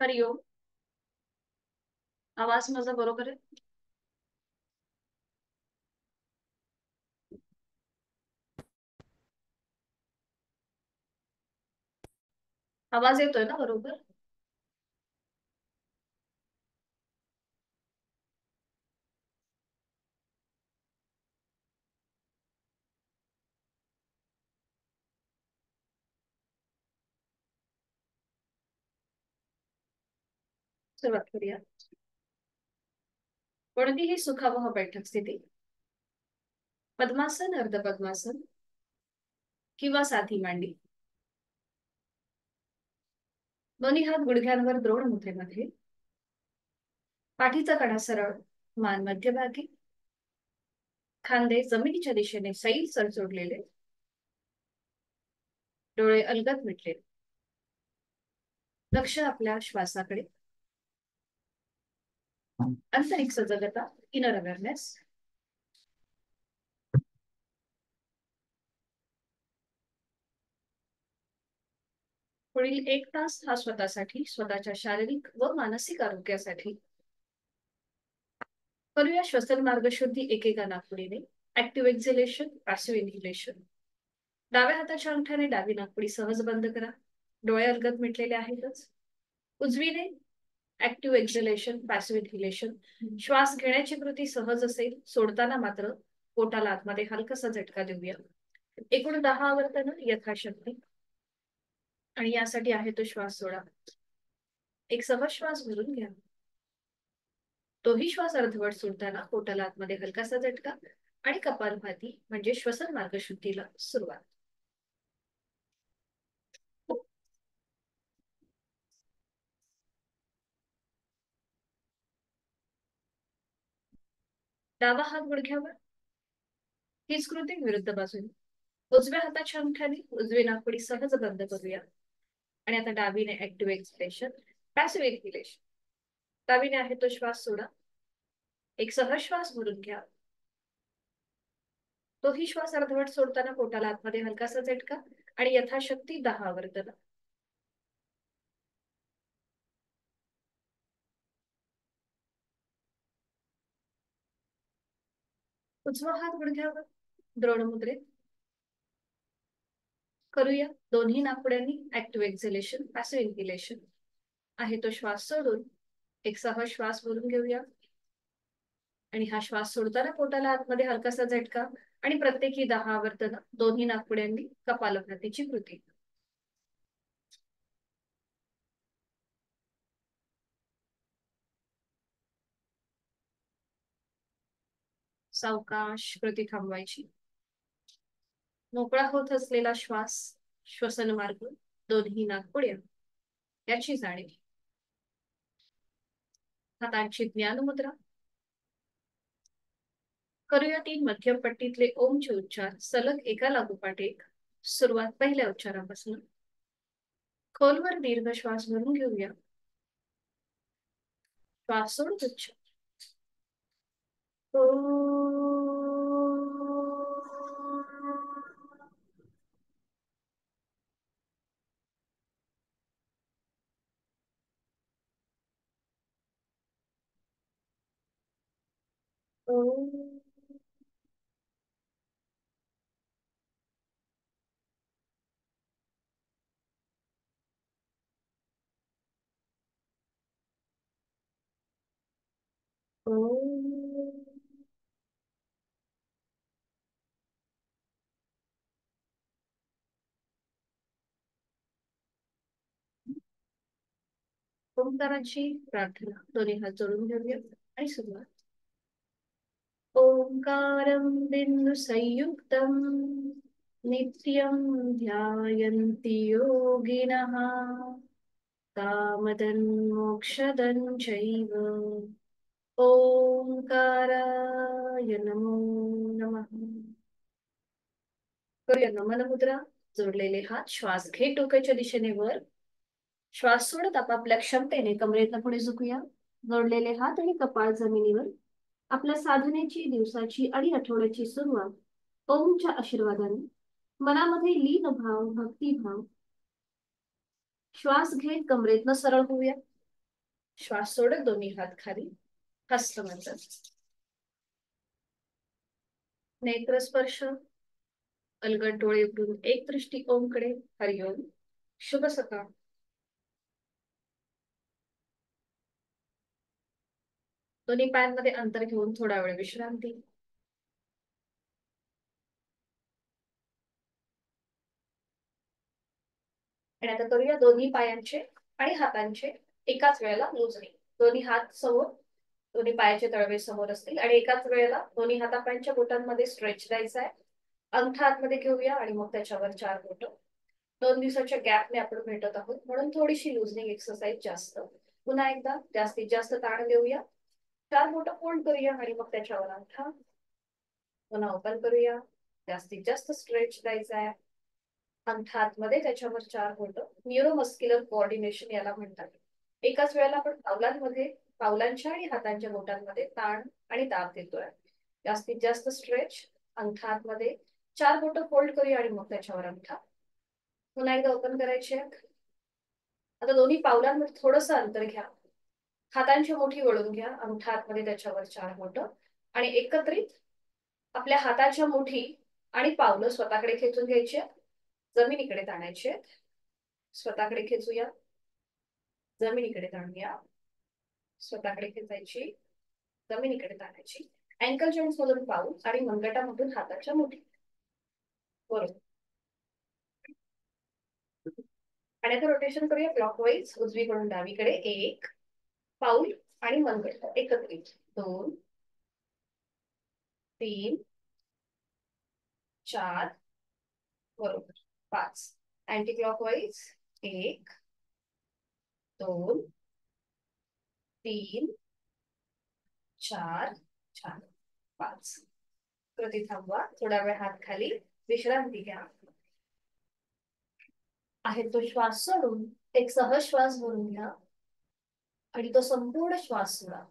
हरिओम. आवाज माझा बरोबर आहे? आवाज येतोय ना बरोबर? सुरुवात करूया. कोणतीही सुखावह बैठक स्थिती, पद्मासन, अर्ध पद्मासन किंवा साधी मांडी. दोन्ही हात गुडघ्यांवर द्रोण मुद्रेमध्ये. पाठीचा कडा सरळ, मान मध्यभागी, खांदे जमिनीच्या दिशेने सैल सर जोडलेले, डोळे अलगद मिटले. लक्ष आपल्या श्वासाकडे. आंतरिक सजगता, इनर अवेअरनेस. पुढील 1 तास हा स्वतःसाठी, स्वतःच्या शारीरिक व मानसिक आरोग्यासाठी करूया श्वसन मार्ग शुद्धी एकेका नाकपुडीने. Active exhalation, passive inhalation. डाव्या हाताच्या अंगठ्याने डावी नाकपुडी सहज बंद करा. डोळे अलगद मिटलेले आहेतच. उजवीने ऍक्टिव्ह एक्झिलेशन, पॅसिव्ह इन्हेलेशन. श्वास घेण्याची कृती सहज असेल, सोडताना मात्र पोटाला आतमध्ये हलकासा झटका देऊया. एकूण 10 आवर्तन यथाशक्ती. आणि यासाठी आहे तो श्वास सोडा. एक सहज श्वास भरून घ्या. तोही श्वास अर्धवट सोडताना पोटाला आतमध्ये हलकासा झटका आणि कपालभाती म्हणजे श्वसन मार्ग शुद्धीला सुरुवात. डावा हात गुडघ्यावर. हीच कृती विरुद्ध बाजूने. उजव्या हाताच्या अंगठ्याने उजवी नाकपुडी सहज बंद करूया. आणि आता डावीने ऍक्टिव्ह एक्सप्रेशन, पॅसिव्ह एक्सपिरेशन. डावीने आहे तो श्वास सोडा. एक सहज श्वास भरून घ्या. तोही श्वास अर्धवट सोडताना पोटाला आतमध्ये हलकासा झटका आणि यथाशक्ती 10 आवर्तन. उजवा हात गुडघ्यावर, द्रोण मुद्रेत. करूया दोन्ही नाकपुड्यांनी ऍक्टिव्ह एक्झिलेशन, पॅसिव्ह इन्हेलेशन. आहे तो श्वास सोडून एक सहज श्वास भरून घेऊया. आणि हा श्वास सोडताना पोटाला आतमध्ये हलकासा झटका आणि प्रत्येकी 10 आवर्तन दोन्ही नाकपुड्यांनी कपालभातीची कृती. सावकाश कृती थांबवायची. मोकळा होत असलेला श्वास, श्वसन मार्ग, दोन्ही नाकपुड्या याची जाणीव. हातांची ज्ञान मुद्रा. करूया 3 मध्यम पट्टीतले ओमचे उच्चार सलग एका लागोपाठ एक. सुरुवात पहिल्या उच्चारापासून. खोलवर दीर्घ श्वास भरून घेऊया. श्वास सोडून उच्चार. ओंकाराची प्रार्थना. दोन्ही हात जोडून घेऊया आणि सुरुवात. ओंकारं बिंदु संयुक्तं नित्यं ध्यायन्ति योगिनः कामदं मोक्षदं चैव. ओंकाराय नमो नमः. करूया नमन मुद्रा. जोडलेले हात, श्वास घेत डोक्याच्या दिशेने वर. श्वास सोडत आपापल्या क्षमतेने कमरेतनं पुढे झुकूया. जोडलेले हात आणि कपाळ जमिनीवर. आपल्या साधनेची, दिवसाची आणि आठवड्याची सुरुवात ओमच्या आशीर्वादाने. मनामध्ये लीन भाव, भक्तिभाव. श्वास घेत कमरेतनं सरळ होऊया. श्वास सोडत दोन्ही हात खाली, हस्तमैथुन. नेत्रस्पर्श, अलगद डोळे उघडून एक दृष्टी ओम कडे. हरिओम. शुभ सकाळ. दोन्ही पायांमध्ये अंतर घेऊन थोडा वेळ विश्रांती. आणि आता करूया दोन्ही पायांचे आणि हातांचे एकाच वेळेला मोजणी. दोन्ही हात समोर, दोन्ही पायाचे तळवे समोर असतील आणि एकाच वेळेला दोन्ही हातापायांच्या बोटांमध्ये स्ट्रेच द्यायचा आहे. अंगठा आतमध्ये घेऊया आणि मग त्याच्यावर 4 बोट. 2 दिवसाच्या गॅपने आपण भेटत आहोत म्हणून थोडीशी लुजनिंग एक्सरसाइज जास्त. पुन्हा एकदा जास्तीत जास्त ताण देऊया. 4 बोट फोल्ड करूया आणि मग त्याच्यावर अंगठा. पुन्हा ओपन करूया. जास्तीत जास्त स्ट्रेच द्यायचा आहे. अंगठा आतमध्ये, त्याच्यावर 4 बोट. न्यूरोमस्क्युलर कोऑर्डिनेशन याला म्हणतात. एकाच वेळेला आपण पावलांच्या आणि हातांच्या बोटांमध्ये ताण आणि दाब देतोय. जास्तीत जास्त स्ट्रेच. अंगठा आतमध्ये, 4 बोट फोल्ड करूया आणि मग त्याच्यावर अंगठा. पुन्हा एकदा ओपन करायचे. आता दोन्ही पावलांमध्ये थोडस अंतर घ्या. हातांची मुठी वळून घ्या. अंगठा आतमध्ये, त्याच्यावर 4 बोट आणि एकत्रित आपल्या हाताच्या मुठी आणि पावलं स्वतःकडे खेचून घ्यायचे. जमिनीकडे ताणायचे. स्वतःकडे खेचूया. जमिनीकडे ताणूया. स्वतःकडे खेचायची. जमिनीकडे ताणायची. अँकल जॉईंट्स मधून पाऊल आणि मनगटामधून हाताच्या मुठी. बरोबर. आणि आता रोटेशन करूया क्लॉकवाईज. उजवीकडून डावीकडे 1 पाऊल आणि मनगट एकत्रित. 2 3 4 बरोबर 5. अँटी क्लॉकवाईज 1 2 3 4 छान 5. कृती थांबवा. थोडा वेळ हात खाली, विश्रांती घ्या. आहे तो श्वास सोडून एक सहज श्वास भरून घ्या आणि तो संपूर्ण श्वास सोडा.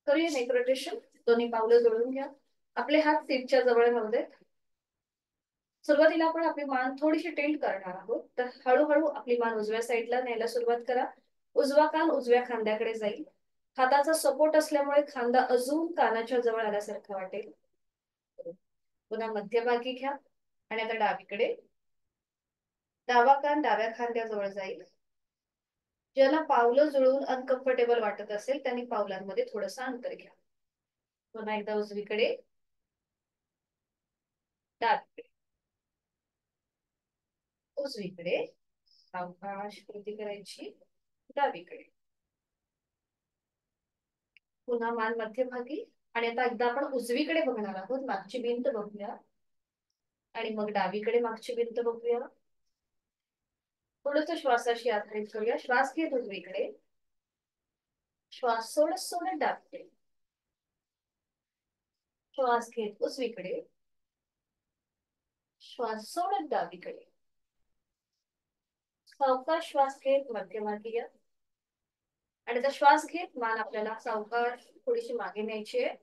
करूया नेक रोटेशन. दोन्ही पावलं जोडून घ्या. आपले हात सीटच्या जवळ राहू देत. सुरुवातीला आपण आपली मान थोडीशी टिल्ट करणार आहोत. तर हळूहळू आपली मान उजव्या साईडला न्यायला सुरुवात करा. उजवा कान उजव्या खांद्याकडे जाईल. हाताचा सपोर्ट असल्यामुळे खांदा अजून कानाच्या जवळ आल्यासारखं वाटेल. पुन्हा मध्यभागी घ्या आणि आता डावीकडे. डावा कान डाव्या खांद्याजवळ जाईल. ज्याला पावलं जुळवून अनकम्फर्टेबल वाटत असेल त्यांनी पावलांमध्ये थोडस अंतर घ्या. पुन्हा एकदा उजवीकडे, डावीकडे, उजवीकडे. सावकाश कृती करायची. डावीकडे. पुन्हा मान मध्यभागी आणि आता एकदा आपण उजवीकडे बघणार आहोत. मागची भिंत बघूया आणि मग डावीकडे मागची भिंत बघूया. थोडस श्वासाशी आधारित करूया. श्वास घेत उजवीकडे. श्वास सोडत सोडत डावीकडे. श्वास घेत उजवीकडे. श्वास सोडत डावीकडे. सावकाश श्वास घेत मध्यभागी या आणि आता श्वास घेत मान आपल्याला सावकाश थोडीशी मागे न्यायची आहे.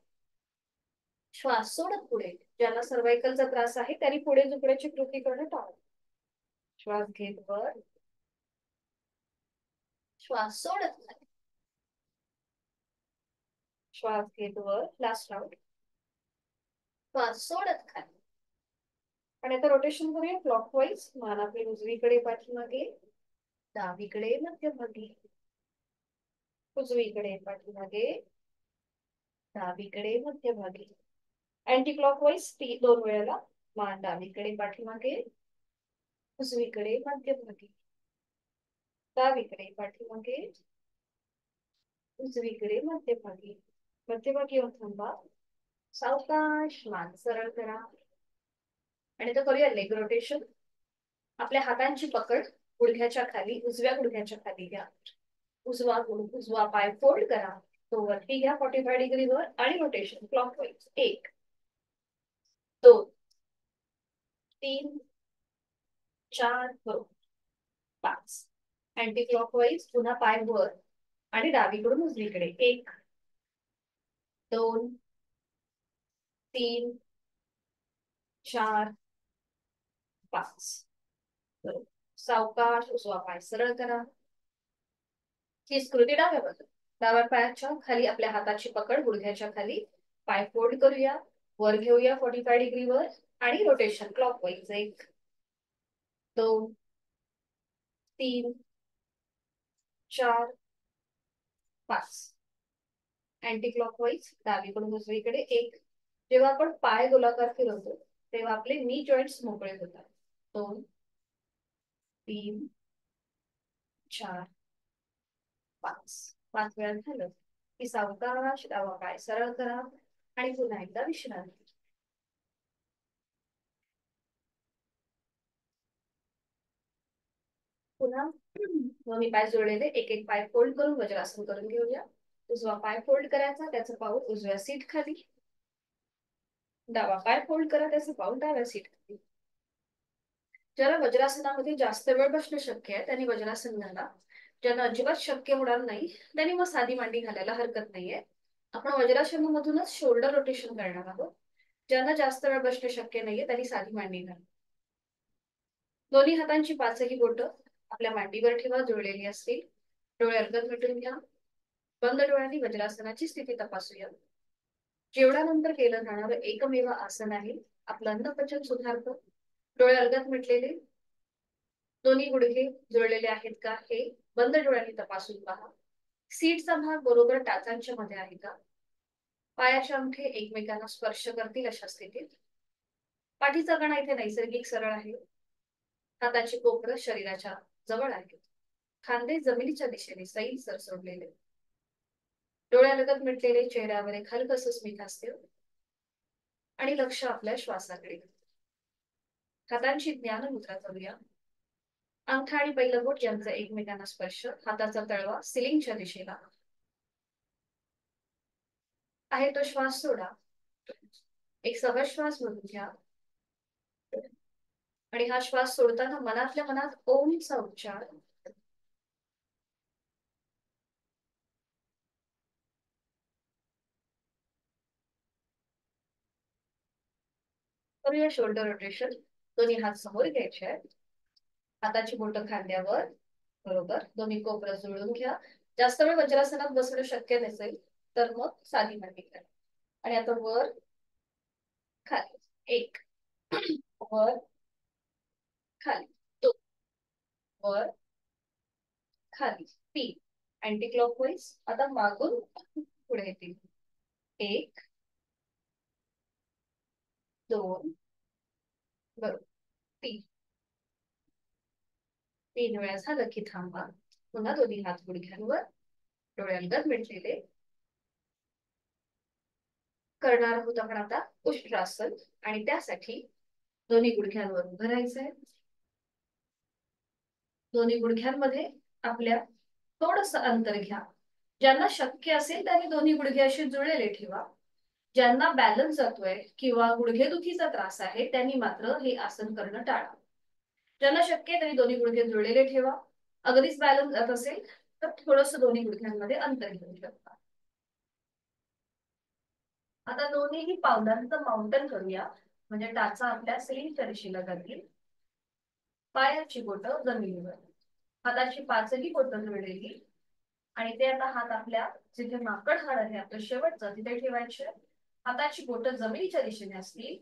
श्वास सोडत पुढे. ज्यांना सर्वायकलचा त्रास आहे त्यांनी पुढे झुकण्याची कृती करणं टाळा. श्वास घेत वर. श्वास सोडत खाली. श्वास घेत वर. Last round. श्वास सोडत खाली. आणि आता रोटेशन करूया क्लॉकवाईज. मान आपली उजवीकडे पाठीमागे, डावीकडे मध्यभागी, उजवीकडे पाठीमागे, डावीकडे मध्यभागी. अँटी क्लॉकवाईज 2 वेळेला. मान डावीकडे पाठीमागे, उजवीकडे मध्यभागी, डावीकडे पाठीमागे, उजवीकडे मध्यभागी. मध्यभागी येऊन थांबा. सावकाश मान सरळ करा आणि आता करूया लेग रोटेशन. आपल्या हातांची पकड गुडघ्याच्या खाली, उजव्या गुडघ्याच्या खाली घ्या. उजवा पाय फोल्ड करा. तो वरती घ्या 45 डिग्रीवर आणि रोटेशन क्लॉकवाईज. 1 2 3 4 बरोबर 5. अँटी क्लॉकवाईज पुन्हा पाय वर आणि डावीकडून उजवीकडे. 1 2 3 4 5 बरोबर. सावकाश उजवा पाय सरळ करा. ही स्कृती डाव्या बाजू. डाव्या पायाच्या खाली आपल्या हाताची पकड गुडघ्याच्या खाली. पाय फोल्ड करूया. वर घेऊया 45 डिग्रीवर. आणि रोटेशन क्लॉकवाईज. 1 2 3 4 5. अँटी क्लॉकवाईज डावीकडून उजवीकडे. 1. जेव्हा आपण पाय गोलाकार फिरवतो तेव्हा आपले नी जॉईंट्स मोकळे होतात. 2 3 4 5. 5 वेळा झालं की सावकाश डावा पाय सरळ करा आणि पुन्हा एकदा विश्रांती. पुन्हा दोन्ही पाय जोडलेले एक एक पाय फोल्ड करून वज्रासन करून घेऊया. उजवा पाय फोल्ड करायचा, त्याचं पाऊल उजव्या सीट खाली. डावा पाय फोल्ड करा, त्याचं पाऊल डाव्या सीट खाली. ज्याला वज्रासनामध्ये जास्त वेळ बसणं शक्य आहे त्यांनी वज्रासन घाला. ज्यांना अजिबात शक्य होणार नाही त्यांनी मग साधी मांडी घालायला हरकत नाहीये. आपण वज्रासनामधूनच शोल्डर रोटेशन करणार आहोत. ज्यांना जास्त वेळ बसणं शक्य नाहीये त्यांनी साधी मांडी घाला. दोन्ही हातांची पाचही बोटं आपल्या मांडीवर ठेवा, जुळलेली असतील. डोळे अर्धत मिटून घ्या. बंद डोळ्यांनी वज्रासनाची स्थिती तपासूया. जेवणानंतर केलं जाणारं एकमेव आसन आहे. आपलं अन्नपचन सुधारतं. डोळे अर्धत मिटलेले, दोन्ही गुडघे जुळलेले आहेत का हे बंद डोळ्यांनी तपासून पहा. सीटचा भाग बरोबर टाचांच्या मध्ये आहे का? पायाचे अंगठे एकमेकांना स्पर्श करतील अशा स्थितीत. पाठीचा कणा इथे नैसर्गिक सरळ आहे. हाताची कोपरं शरीराच्या जवळ आहेत. खांदे जमिनीच्या दिशेने सैल सर सोडलेले. डोळ्यालगत मिटलेले, चेहऱ्यावर एक हलकसं स्मित हास्य. आणि लक्ष आपल्या श्वासाकडे. हातांची ज्ञान मुद्रा करूया. अंगठा आणि पहिलं बोट यांचा एकमेकांना स्पर्श. हाताचा तळवा सिलिंगच्या दिशेला आहे तो श्वास सोडा. एक सहज श्वास भरून घ्या आणि हा श्वास सोडताना मनातल्या मनात ओमचा उच्चार. करूया शोल्डर रोटेशन. दोन्ही हात समोर घ्यायचे आहेत. हाताची बोटं खांद्यावर. बरोबर. दोन्ही कोपरं जुळून घ्या. जास्त वेळ वज्रासनात बसणं शक्य नसेल तर मग साधी मांडी करा. आणि आता वर खाली. 1 वर खाली. 2 वर खाली. 3 अँटी क्लॉकवाईज. आता मागून पुढे येतील. 1 2 बरोबर. 3. 3 वेळा झालं की थांबा. पुन्हा दोन्ही हात गुडघ्यांवर. डोळ्यांगत मिटलेले. करणार आहोत आपण आता उष्ट्रासन. आणि त्यासाठी दोन्ही गुडघ्यांवर उभं राहायचंय. दोन्ही गुडघ्यांमध्ये आपल्या थोडस अंतर घ्या. ज्यांना शक्य असेल त्यांनी दोन्ही गुडघे असे जुळलेले ठेवा. ज्यांना बॅलन्स जातोय किंवा गुडघेदुखीचा त्रास आहे त्यांनी मात्र हे आसन करणं टाळा. ज्यांना शक्य आहे त्यांनी दोन्ही गुडघे जुळलेले ठेवा. अगदीच बॅलन्स जात असेल तर थोडस दोन्ही गुडघ्यांमध्ये अंतर घेऊ शकता. आता दोन्हीही पावलांचं माउंटन करूया. म्हणजे टाचा आपल्या सिलिंगच्या दिशेला जातील. पायाची बोटं जमिनीवर. हाताची पाचही बोटं जुळलेली. आणि ते आता हात आपल्या जिथे माकड हाड आहे आपलं शेवटचं तिथे ठेवायचे. हाताची बोटं जमिनीच्या दिशेने असतील.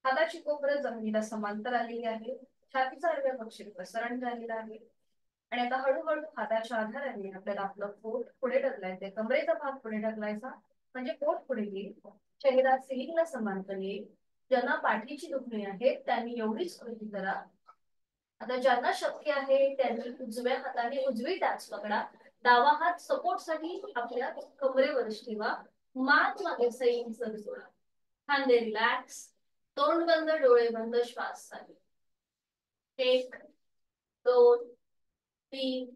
हाताची कोपरं जमिनीला समांतर आलेली आहे. छातीचा आडव्या पक्षी प्रसरण झालेला आहे. आणि आता हळूहळू हाताच्या आधाराने आपल्याला आपलं पोट पुढे ढकलायचंय. कमरेचा भाग पुढे ढकलायचा म्हणजे पोट पुढे येईल. चेहरा सिलिंगला समांतर येईल. ज्यांना पाठीची दुखणी आहे त्यांनी एवढीच कृती करा. आता ज्यांना शक्य आहे त्यांनी उजव्या हाताने उजवी टाच पकडा. डावा हात सपोर्ट साठी आपल्या कमरेवरच ठेवा. मान मागे सैल सर सोडा. खांदे रिलॅक्स. तोंड बंद, डोळे बंद, श्वास चालू. 1 2 3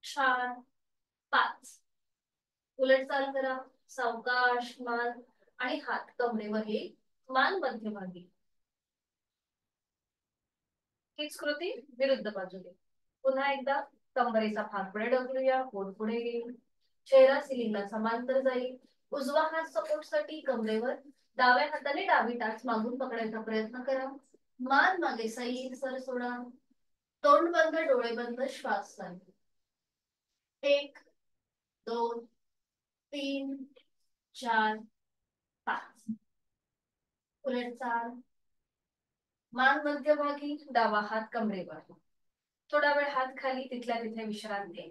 4 5. उलट चाल करा. सावकाश मान आणि हात कमरेवर येईल. मान मध्यभागी. हीच कृती विरुद्ध बाजूने. पुन्हा एकदा कंबरेचा भाग पुढे ढकलूया. पोट पुढे येईल. चेहरा सिलिंगला समांतर जाईल. उजवा हात सपोर्ट साठी कमरेवर. डाव्या हाताने डावी टाच मागून पकडायचा प्रयत्न करा. मान मागे सैल सर सोडा. तोंड बंद, डोळे बंद, श्वास चालू. 1 2 3 4 5. उलट चाल. मान मध्यभागी, डावा हात कमरेवर. थोडा वेळ हात खाली, तिथल्या तिथे विश्रांती.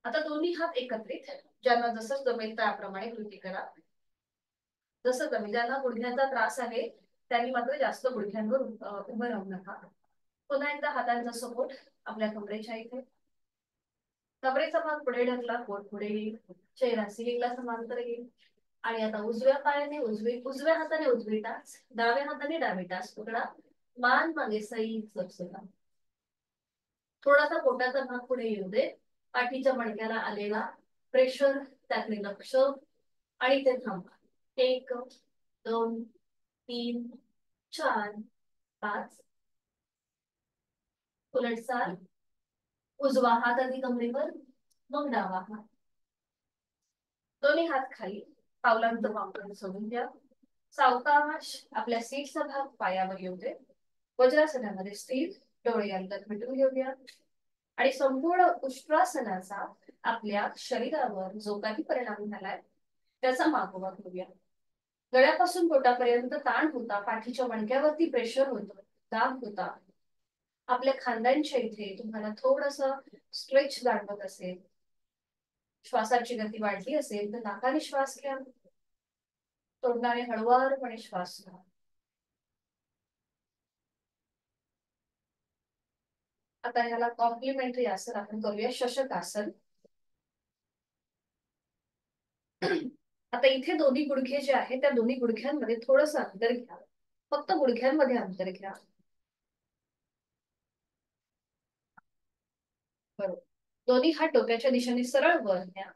आता दोन्ही हात एकत्रित, ज्यांना जसं जमेल त्याप्रमाणे कृती करा. जसं जमेल. ज्यांना गुडघ्याचा त्रास आहे त्यांनी मात्र जास्त गुडघ्यांवर उभं राहू नका. पुन्हा एकदा हातांचा सपोर्ट आपल्या कमरेच्या इथे. कमरेचा भाग पुढे ढकला, पोट पुढे येईल, चेहरा सिलिंगला समांतर येईल. आणि आता उजव्या पायाने उजव्या हाताने उजवी टाच, डाव्या हाताने डावी टाच पकडा. मान मागे सैल सरसरा. थोडासा पोटाचा भाग पुढे येऊ दे. पाठीच्या मणक्याला आलेला प्रेशर त्याकडे लक्ष. आणि ते थांबा. 1 2 3 4 5. उलट चाल. उजवा हात आधी कमरेवर, मग डावा हात. दोन्ही हात खाली, पावलांचं वांकड सोडून द्या. सावकाश आपल्या सीटचा भाग पायावर येऊ दे. वज्रासनामध्ये स्थिर, डोळे अंगात मिटून घेऊया. आणि संपूर्ण उष्ट्रासनाचा आपल्या शरीरावर जो काही परिणाम झालाय त्याचा मागोवा घेऊया. गळ्यापासून पोटापर्यंत ताण होता, पाठीच्या मणक्यावरती प्रेशर होतं, दाब होता. आपल्या खांद्यांच्या इथे तुम्हाला थोडस स्ट्रेच जाणवत असेल, श्वासाची गती वाढली असेल तर नाकाने श्वास घ्या. तोंडाने हळुवारपणे श्वास घ्या. आता ह्याला कॉम्प्लिमेंटरी आसन आपण करूया, शशक आसन. आता इथे दोन्ही गुडघे जे आहेत त्या दोन्ही गुडघ्यांमध्ये थोडस अंतर घ्या. फक्त गुडघ्यांमध्ये अंतर घ्या. बरोबर. दोन्ही हात डोक्याच्या दिशेने सरळ वर न्या.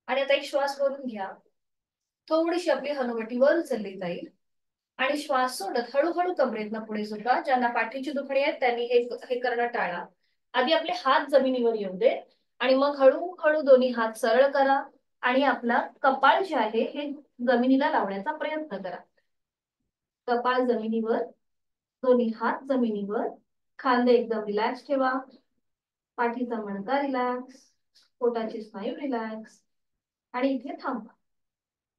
आणि आता एक श्वास भरून घ्या. थोडीशी आपली हनुवटी वर उचलली जाईल. आणि श्वास सोडत हळूहळू कमरेतनं पुढे झुका. ज्यांना पाठीची दुखणी आहे त्यांनी हे करणं टाळा. आधी आपले हात जमिनीवर येऊ दे आणि मग हळूहळू दोन्ही हात सरळ करा. आणि आपला कपाळ जे आहे हे जमिनीला लावण्याचा प्रयत्न करा. कपाळ जमिनीवर, दोन्ही हात जमिनीवर, खांदे एकदम रिलॅक्स ठेवा. पाठीचा मणका रिलॅक्स, पोटाचे स्नायू रिलॅक्स. आणि इथे थांबा.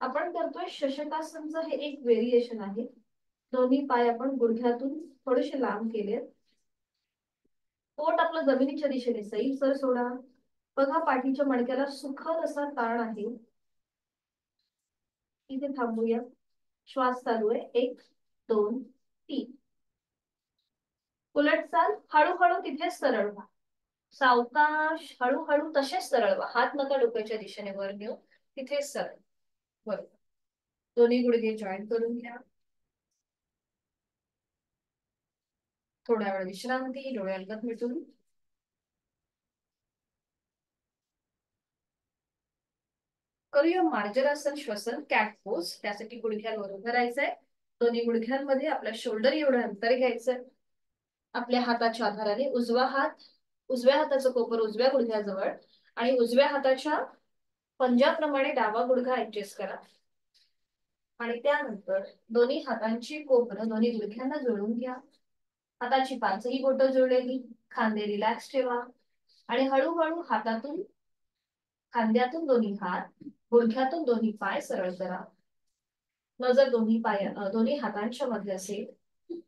आपण करतोय शशकासनचं हे एक व्हेरिएशन आहे. दोन्ही पाय आपण गुडघ्यातून थोडेसे लांब केले. पोट आपलं जमिनीच्या दिशेने सैल सर सोडा. बघा पाठीच्या मणक्याला सुखद असा ताण आहे. इथे थांबूया. श्वास चालू आहे. 1 2 3. उलट चाल. हळूहळू तिथे सरळ व्हा. सावकाश हळूहळू तसेच सरळ व्हा. हात नका डोक्याच्या दिशेने वर घेऊ, तिथे सरळ. बरोबर. दोन्ही गुडघे जॉईंट करून घ्या. थोडा वेळ विश्रांती, डोळे अलगद मिटून. करूया मार्जरासन श्वसन, कॅट पोज. त्यासाठी गुडघ्यांवर उभं राहायचंय. दोन्ही गुडघ्यांमध्ये आपल्या शोल्डर एवढं अंतर घ्यायचंय. आपल्या हाताच्या आधाराने उजव्या हाताचं कोपर उजव्या गुडघ्याजवळ आणि उजव्या हाताच्या पंजाप्रमाणे डावा गुडघा ऍडजस्ट करा. आणि त्यानंतर दोन्ही हातांची कोपरं दोन्ही गुडघ्यांना जोडून घ्या. हाताची पाचही बोटं जोडलेली, खांदे रिलॅक्स ठेवा. आणि हळूहळू खांद्यातून दोन्ही हात, गुडघ्यातून दोन्ही पाय सरळ करा. नजर दोन्ही हातांच्या मध्ये असेल.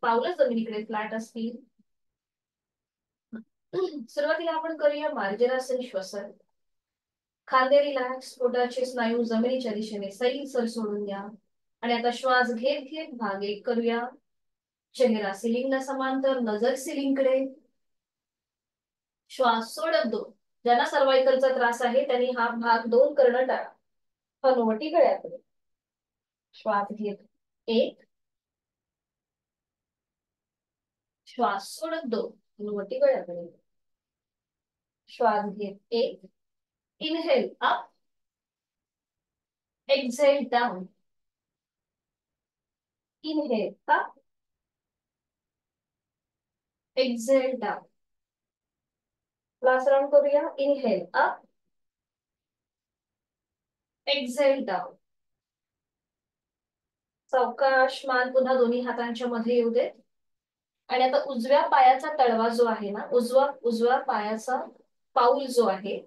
पावलं जमिनीकडे फ्लॅट असतील. सुरुवातीला आपण करूया मार्जरासन श्वसन. खांदे रिलॅक्स, पोटाचे स्नायू जमिनीच्या दिशेने सैल सर सोडून द्या. आणि आता श्वास घेत घेत भाग 1 करूया. चेहरा सिलिंगला समांतर, नजर सिलिंगकडे. श्वास सोडत 2. ज्यांना सर्वायकलचा त्रास आहे त्यांनी हा भाग 2 करणं टाळा. हनुवटी गळ्याकडे. श्वास घेत 1. श्वास सोडत 2. हनुवटी गळ्याकडे. श्वास घेत 1. Inhale up, exhale down. Inhale up, exhale down. Last round करूया. Inhale up, exhale down. सावकाश मान पुन्हा दोन्ही हातांच्या मध्ये येऊ दे. आणि आता उजव्या पायाचा तळवा जो आहे ना, उजव्या पायाचा पाऊल जो आहे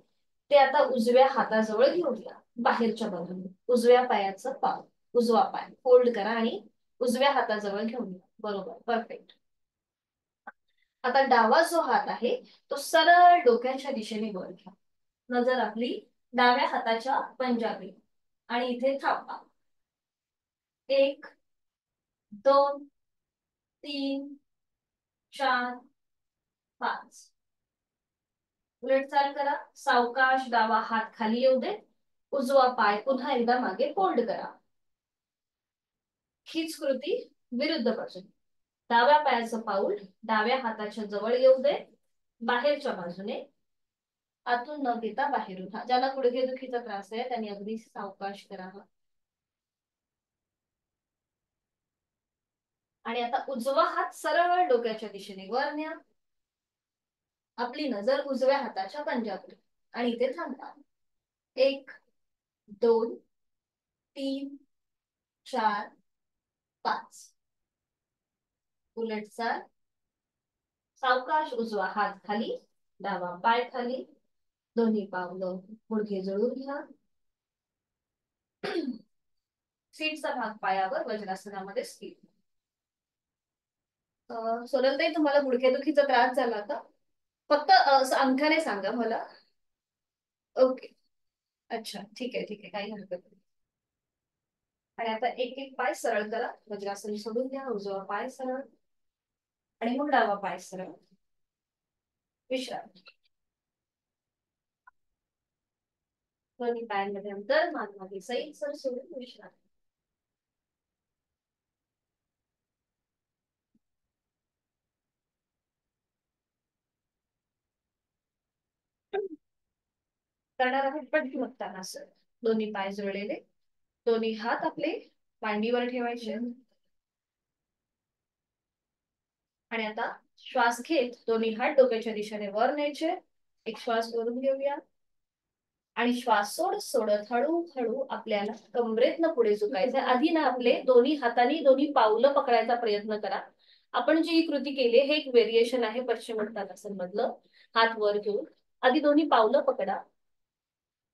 ते आता उजव्या हाताजवळ घेऊन या, बाहेरच्या बाजूने. उजव्या पायाचं पाऊल, उजवा पाय फोल्ड करा आणि उजव्या हाताजवळ घेऊन या. बरोबर, परफेक्ट. आता डावा जो हात आहे तो सरळ डोक्याच्या दिशेने वर घ्या. नजर आपली डाव्या हाताच्या पंजाबी आणि इथे थांबा. 1 2 3 4 5. उलट चाल करा. सावकाश डावा हात खाली येऊ दे. उजवा पाय पुन्हा एकदा मागे फोल्ड करा. हीच कृती विरुद्ध बाजूने. डाव्या पायाचं पाऊल डाव्या हाताच्या जवळ येऊ दे, बाहेरच्या बाजूने. आतून न घेता बाहेरून. ज्याला गुडघेदुखीचा त्रास आहे त्यांनी अगदी सावकाश करावा. आणि आता उजवा हात सरळ डोक्याच्या दिशेने वर न्या. आपली नजर उजव्या हाताच्या पंजावर आणि इथे थांबा. 1 2 3 4 5. उलट चाल. सावकाश उजवा हात खाली, डावा पाय खाली, दोन्ही पावलं गुडघे जळून घ्या. सीटचा भाग पायावर, वज्रासनामध्ये स्थिर. सोनलताई, तुम्हाला गुडघेदुखीचा त्रास झाला का? फक्त अंगठाने सांगा मला. ओके, अच्छा, ठीक आहे, ठीक आहे, काही हरकत नाही. आणि आता एक एक पाय सरळ करा. वज्रासन सोडून घ्या. उजवा पाय सरळ आणि मग डावा पाय सरळ. विश्रांती. दोन्ही पायांमध्ये अंतर, मान मागे सैल सर सोडून विश्रांती. करणार आहोत पद्मासनासन. दोन्ही पाय जुळलेले, दोन्ही हात आपले मांडीवर ठेवायचे. आणि आता श्वास घेत दोन्ही हात डोक्याच्या दिशेने वर न्यायचे. एक श्वास वरून घेऊया आणि श्वास सोडत सोडत हळूहळू आपल्याला कमरेतनं पुढे झुकायचं. आधी ना आपले दोन्ही हातांनी दोन्ही पावलं पकडायचा प्रयत्न करा. आपण जी कृती केली हे एक व्हेरिएशन आहे पश्चिमोत्तानासन मधलं. हात वर घेऊन आधी दोन्ही पावलं पकडा.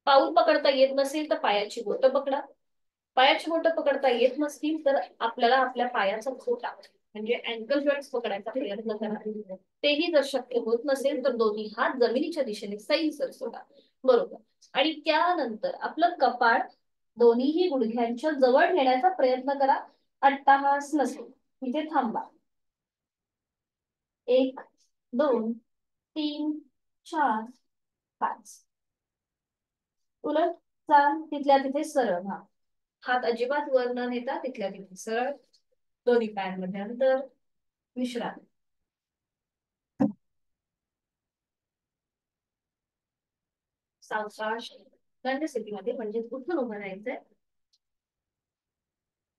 पाऊल पकडता येत नसेल तर पायाची बोटं पकडा. पायाची बोटं पकडता येत नसतील तर आपल्याला आपल्या पायाचा खोटा म्हणजे अँकल जॉईंट्स पकडायचा प्रयत्न करा. तेही जर शक्य होत नसेल तर दोन्ही हात जमिनीच्या दिशेने सैलसर सोडा. बरोबर. आणि त्यानंतर आपलं कपाळ दोन्हीही गुडघ्यांच्या जवळ नेण्याचा प्रयत्न करा. अट्टाहास नसेल. इथे थांबा. 1 2 3 4 5. उलट चाल तिथल्या तिथे सरळ. हात अजिबात वर न नेता तिथल्या तिथे सरळ. दोन्ही पायांमध्ये अंतर. विश्रांती. सावकाश दंड स्थितीमध्ये म्हणजे उठून उभं राहायचंय.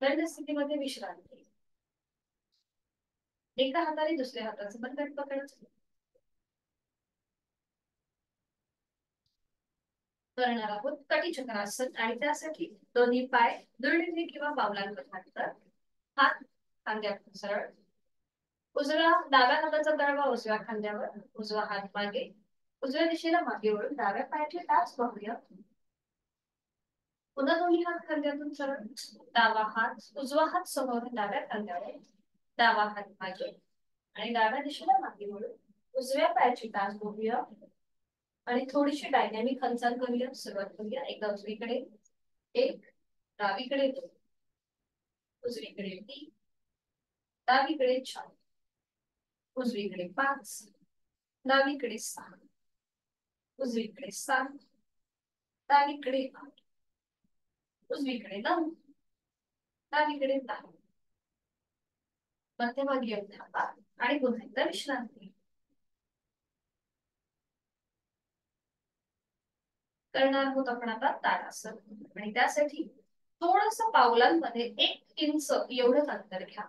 दंड स्थितीमध्ये विश्रांती. एका हाताने दुसऱ्या हाताचं बंधन पकडायचं. करणार आहोत कटिचक्रासन. आणि त्यासाठी दोन्ही पाय दुर्डीने किंवा पावलांवर घालतात. हात खांद्यावर सरळ. उजव्या डाव्या हाताचा तळवा उजव्या खांद्यावर, उजवा हात मागे, उजव्या दिशेला मागे वळून डाव्या पायाचे टाच पाहूया. पुन्हा दोन्ही हात खांद्यातून सरळ. डावा हात उजवा हात समोर डाव्या खांद्यावर, डावा हात मागे आणि डाव्या दिशेला मागे वळून उजव्या पायाची टाच बघूया. आणि थोडीशी डायनॅमिक हालचाल करूया. सुरुवात करूया. एकदा उजवीकडे 1, डावीकडे 2, उजवीकडे 3, डावीकडे 4, उजवीकडे 5, डावीकडे 6, उजवीकडे 7, डावीकडे 8, उजवीकडे 9, डावीकडे 10. मध्यभागी थांबा आणि पुन्हा एकदा विश्रांती. करणार आहोत आपण आता ताडासन. आणि त्यासाठी थोडस पावलांमध्ये 1 इंच एवढं अंतर घ्या.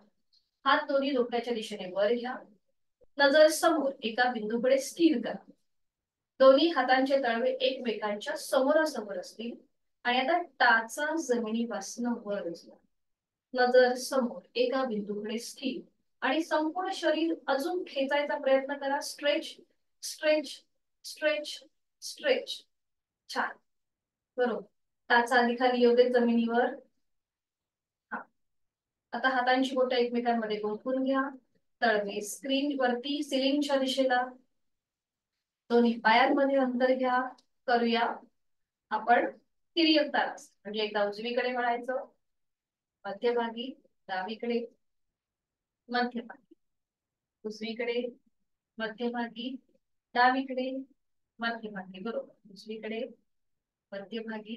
हात दोन्ही डोक्याच्या दिशेने वर घ्या. नजर समोर एका बिंदूकडे स्थिर करा. दोन्ही हातांचे तळवे एकमेकांच्या समोरासमोर असतील. आणि आता टाचा जमिनीपासून वर उचला. नजर समोर एका बिंदूकडे स्थिर. आणि संपूर्ण शरीर अजून खेचायचा प्रयत्न करा. Stretch stretch stretch stretch. छान. बरोबर. टाचा आधी खाली येऊ दे जमिनीवर. हा. आता हातांची बोटं एकमेकांमध्ये गुंफून घ्या. तळवे स्क्रीन वरती सिलिंगच्या दिशेला. दोन्ही पायांमध्ये अंतर घ्या. करूया आपण तिर्यक ताडासन. म्हणजे एकदा उजवीकडे वळायचं, मध्यभागी, डावीकडे, मध्यभागी, उजवीकडे, मध्यभागी, डावीकडे, मध्यभागी. बरोबर. उजवीकडे, मध्यभागी,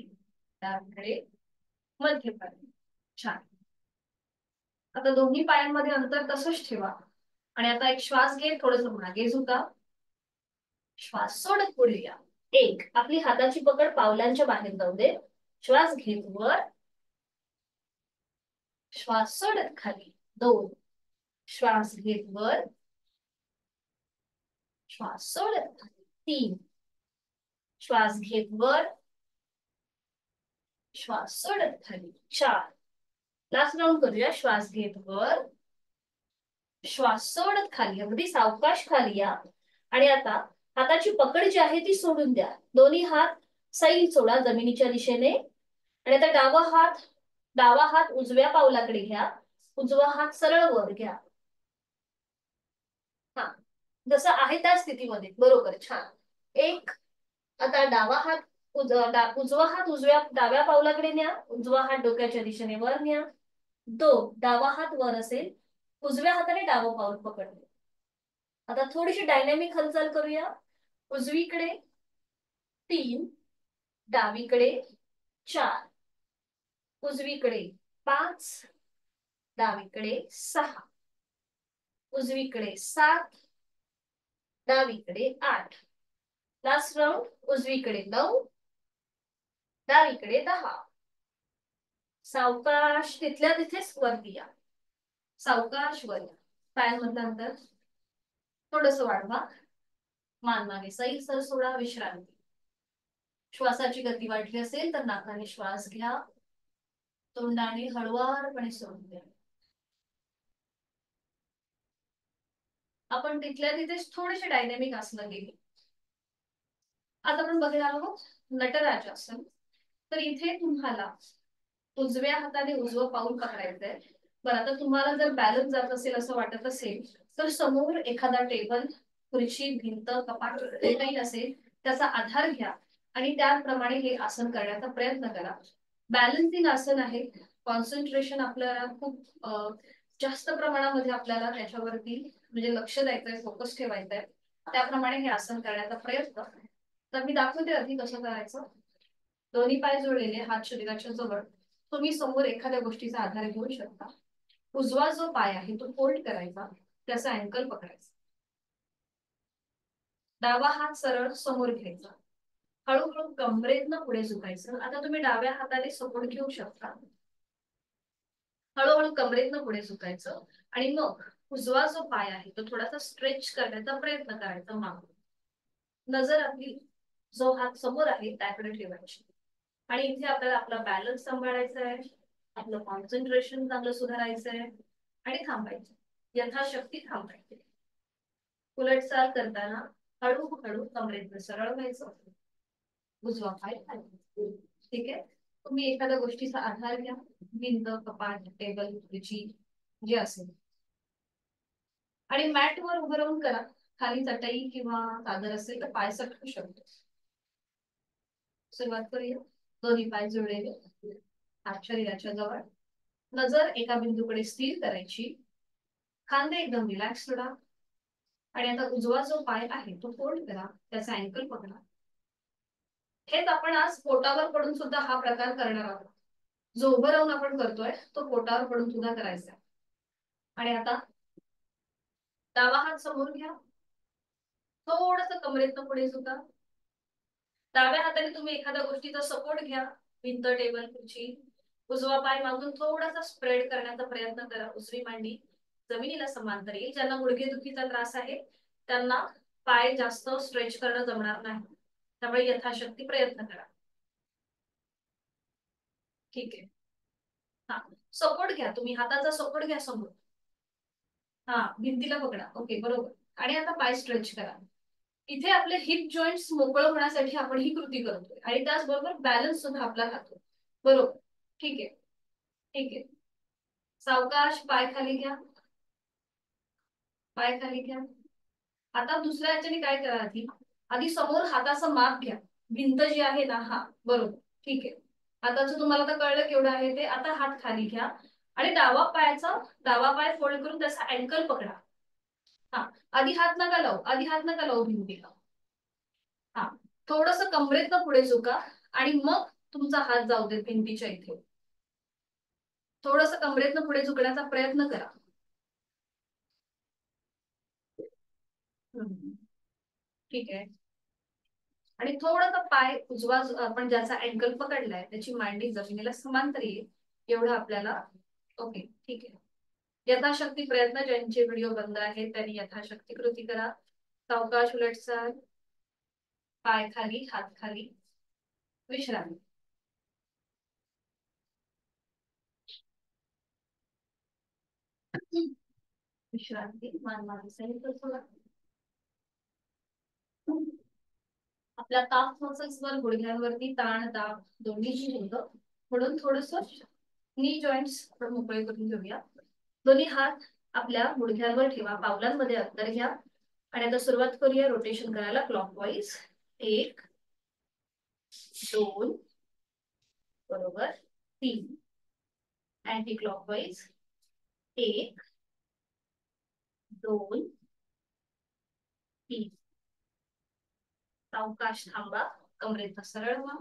डावीकडे, मध्यभागी. छान. आता दोन्ही पायांमध्ये अंतर तसंच ठेवा आणि आता एक श्वास घे. थोडस मागे झुका. श्वास सोडत पुढे या. एक, आपली हाताची पकड पावलांच्या बाहेर जाऊ दे. श्वास घेत वर, श्वास सोडत खाली. दोन, श्वास घेत वर, श्वास सोडत खाली. तीन, श्वास घेत वर, श्वास सोडत खाली. चार, लास्ट राऊंड करूया. श्वास घेत वर, श्वास सोडत खाली. अगदी सावकाश खाली या. आणि आता हाताची पकड जी आहे ती सोडून द्या. दोन्ही हात सैल सोडा जमिनीच्या दिशेने. आणि आता डावा हात उजव्या पावलाकडे घ्या. उजवा हात सरळ वर घ्या. हा, जसं आहे त्या स्थितीमध्ये. बरोबर. छान. एक, आता उजवा हात डाव्या पावलाकडे न्या. उजवा हात डोक्याच्या दिशेने वर न्या. दोन, डावा हात वर असेल, उजव्या हाताने डावं पाऊल पकडले. आता थोडीशी डायनॅमिक हालचाल करूया. उजवीकडे तीन, डावीकडे चार, उजवीकडे पाच, डावीकडे सहा, उजवीकडे सात, डावीकडे आठ. Last round. उजवीकडे 9, डावीकडे 10. सावकाश तिथल्या तिथेच वरती या. सावकाश वर या. पायांमधलं अंतर थोडस वाढवा. मान मागे सैल सर सोडा. विश्रांती. श्वासाची गती वाढली असेल तर नाकाने श्वास घ्या. तोंडाने हळुवारपणे सोडून द्या. आपण तिथल्या तिथेच थोडेसे डायनॅमिक आसनं केली. आता आपण बघणार आहोत नटराजासन. तर इथे तुम्हाला उजव्या हाताने उजवं पाऊल पकडायचंय. बरं, आता तुम्हाला जर बॅलन्स जात असेल असं वाटत असेल तर समोर एखादा टेबल, खुर्ची, भिंत, कपाट जे काही असेल त्याचा आधार घ्या आणि त्याप्रमाणे हे आसन करण्याचा प्रयत्न करा. बॅलन्सिंग आसन आहे. कॉन्सन्ट्रेशन आपल्याला खूप जास्त प्रमाणामध्ये आपल्याला त्याच्यावरती म्हणजे लक्ष द्यायचंय, फोकस ठेवायचा आहे. त्याप्रमाणे हे आसन करण्याचा प्रयत्न. तर मी दाखवते आधी कसं करायचं. दोन्ही पाय जोडलेले, हात शरीराच्या जवळ. तुम्ही समोर एखाद्या गोष्टीचा आधार घेऊ शकता. उजवा जो पाय आहे तो फोल्ड करायचा, त्याचा अँकल पकडायचा. डावा हात सरळ समोर घ्यायचा. हळूहळू कमरेतनं पुढे झुकायचं. आता तुम्ही डाव्या हाताने सपोर्ट घेऊ शकता. हळूहळू कमरेतनं पुढे झुकायचं आणि मग उजवा जो पाय आहे तो थोडासा स्ट्रेच करण्याचा प्रयत्न करायचा मागून. नजर आपली जो हात समोर आहे त्याकडे ठेवायची. आणि इथे आपल्याला आपला बॅलन्स सांभाळायचा आहे. आपलं कॉन्सन्ट्रेशन चांगलं सुधारायचं आहे आणि थांबायचं. यथाशक्ती थांबायचे. उलटचाल करताना हळूहळू कमरेतनं सरळ व्हायचं. उजवा पाय खाली. ठीक आहे. तुम्ही एखाद्या गोष्टीचा आधार घ्या. भिंत, कपाट, टेबल, खुर्ची जे असेल. आणि मॅटवर उभं राहून करा. खाली चटई किंवा चादर असेल तर पाय सटकू शकतो. सुरुवात करूया. दोन्ही पाय जोडलेले, हात शरीराच्या जवळ. नजर एका बिंदूकडे स्थिर करायची. खांदे एकदम रिलॅक्स सोडा. आणि आता उजवा जो पाय आहे तो फोल्ड करा, त्याचा अँकल पकडा. हेच आपण आज पोटावर पडून सुद्धा हा प्रकार करणार आहोत. जो उभं राहून आपण करतोय तो पोटावर पडून सुद्धा करायचा. आणि आता डावा हात समोर घ्या. थोडस कमरेतनं पुढे झुका. डाव्या हाताने तुम्ही एखाद्या गोष्टीचा सपोर्ट घ्या. भिंत, टेबल, खुर्ची. उजवा पाय मागून थोडासा स्प्रेड करण्याचा प्रयत्न करा. उजवी मांडी जमिनीला समांतर येईल. ज्यांना गुडघेदुखीचा त्रास आहे त्यांना पाय जास्त स्ट्रेच करणं जमणार नाही. त्यामुळे यथाशक्ती प्रयत्न करा. ठीक आहे. हा, सपोर्ट घ्या. तुम्ही हाताचा सपोर्ट घ्या समोर. हा, भिंतीला पकडा. ओके, बरोबर. आणि आता पाय स्ट्रेच करा. इथे आपले हिप जॉईंट्स मोकळं होण्यासाठी आपण ही कृती करतोय आणि त्याचबरोबर बॅलन्स सुद्धा आपला राहतो. बरोबर. ठीक आहे. ठीक आहे. सावकाश पाय खाली घ्या. पाय खाली घ्या. आता दुसऱ्या याच्याने काय करा, आधी आधी समोर हाताचं माप घ्या. भिंत जी आहे ना, हा बरोबर. ठीक आहे. हाताचं तुम्हाला आता कळलं केवढं आहे ते. आता हात खाली घ्या आणि डावा पाय फोल्ड करून त्याचा अँकल पकडा. हा, आधी हात नका लावू, आधी हात नका लावू भिंतीला. हा, थोडस कमरेतनं पुढे झुका आणि मग तुमचा हात जाऊ दे भिंतीच्या इथे. थोडस कमरेतनं पुढे झुकण्याचा प्रयत्न करा. ठीक आहे. आणि थोडासा पाय उजवा आपण ज्याचा अँकल पकडलाय त्याची मांडी जमिनीला समांतर येईल एवढं आपल्याला. ओके, ठीक आहे. यथाशक्ती प्रयत्न, ज्यांचे व्हिडिओ बंद आहेत त्यांनी यथाशक्ती कृती करा. सावकाश उलटचाल, पाय खाली, हात खाली, विश्रांती. विश्रांती, मान मागे सैल थोडा. आपल्या काफ मसल्स वर, गुडघ्यांवरती ताण दाब दोन्हीची होतं, म्हणून थोडस नी जॉईंट्स आपण मोकळे करून घेऊया. दोन्ही हात आपल्या गुडघ्यांवर ठेवा, पावलांमध्ये अंतर घ्या आणि आता सुरुवात करूया रोटेशन करायला क्लॉकवाईज. 1 2 बरोबर, 3 अँटी क्लॉकवाईज. 1 2 3. सावकाश थांबा, कमरेचा सरळ व्हा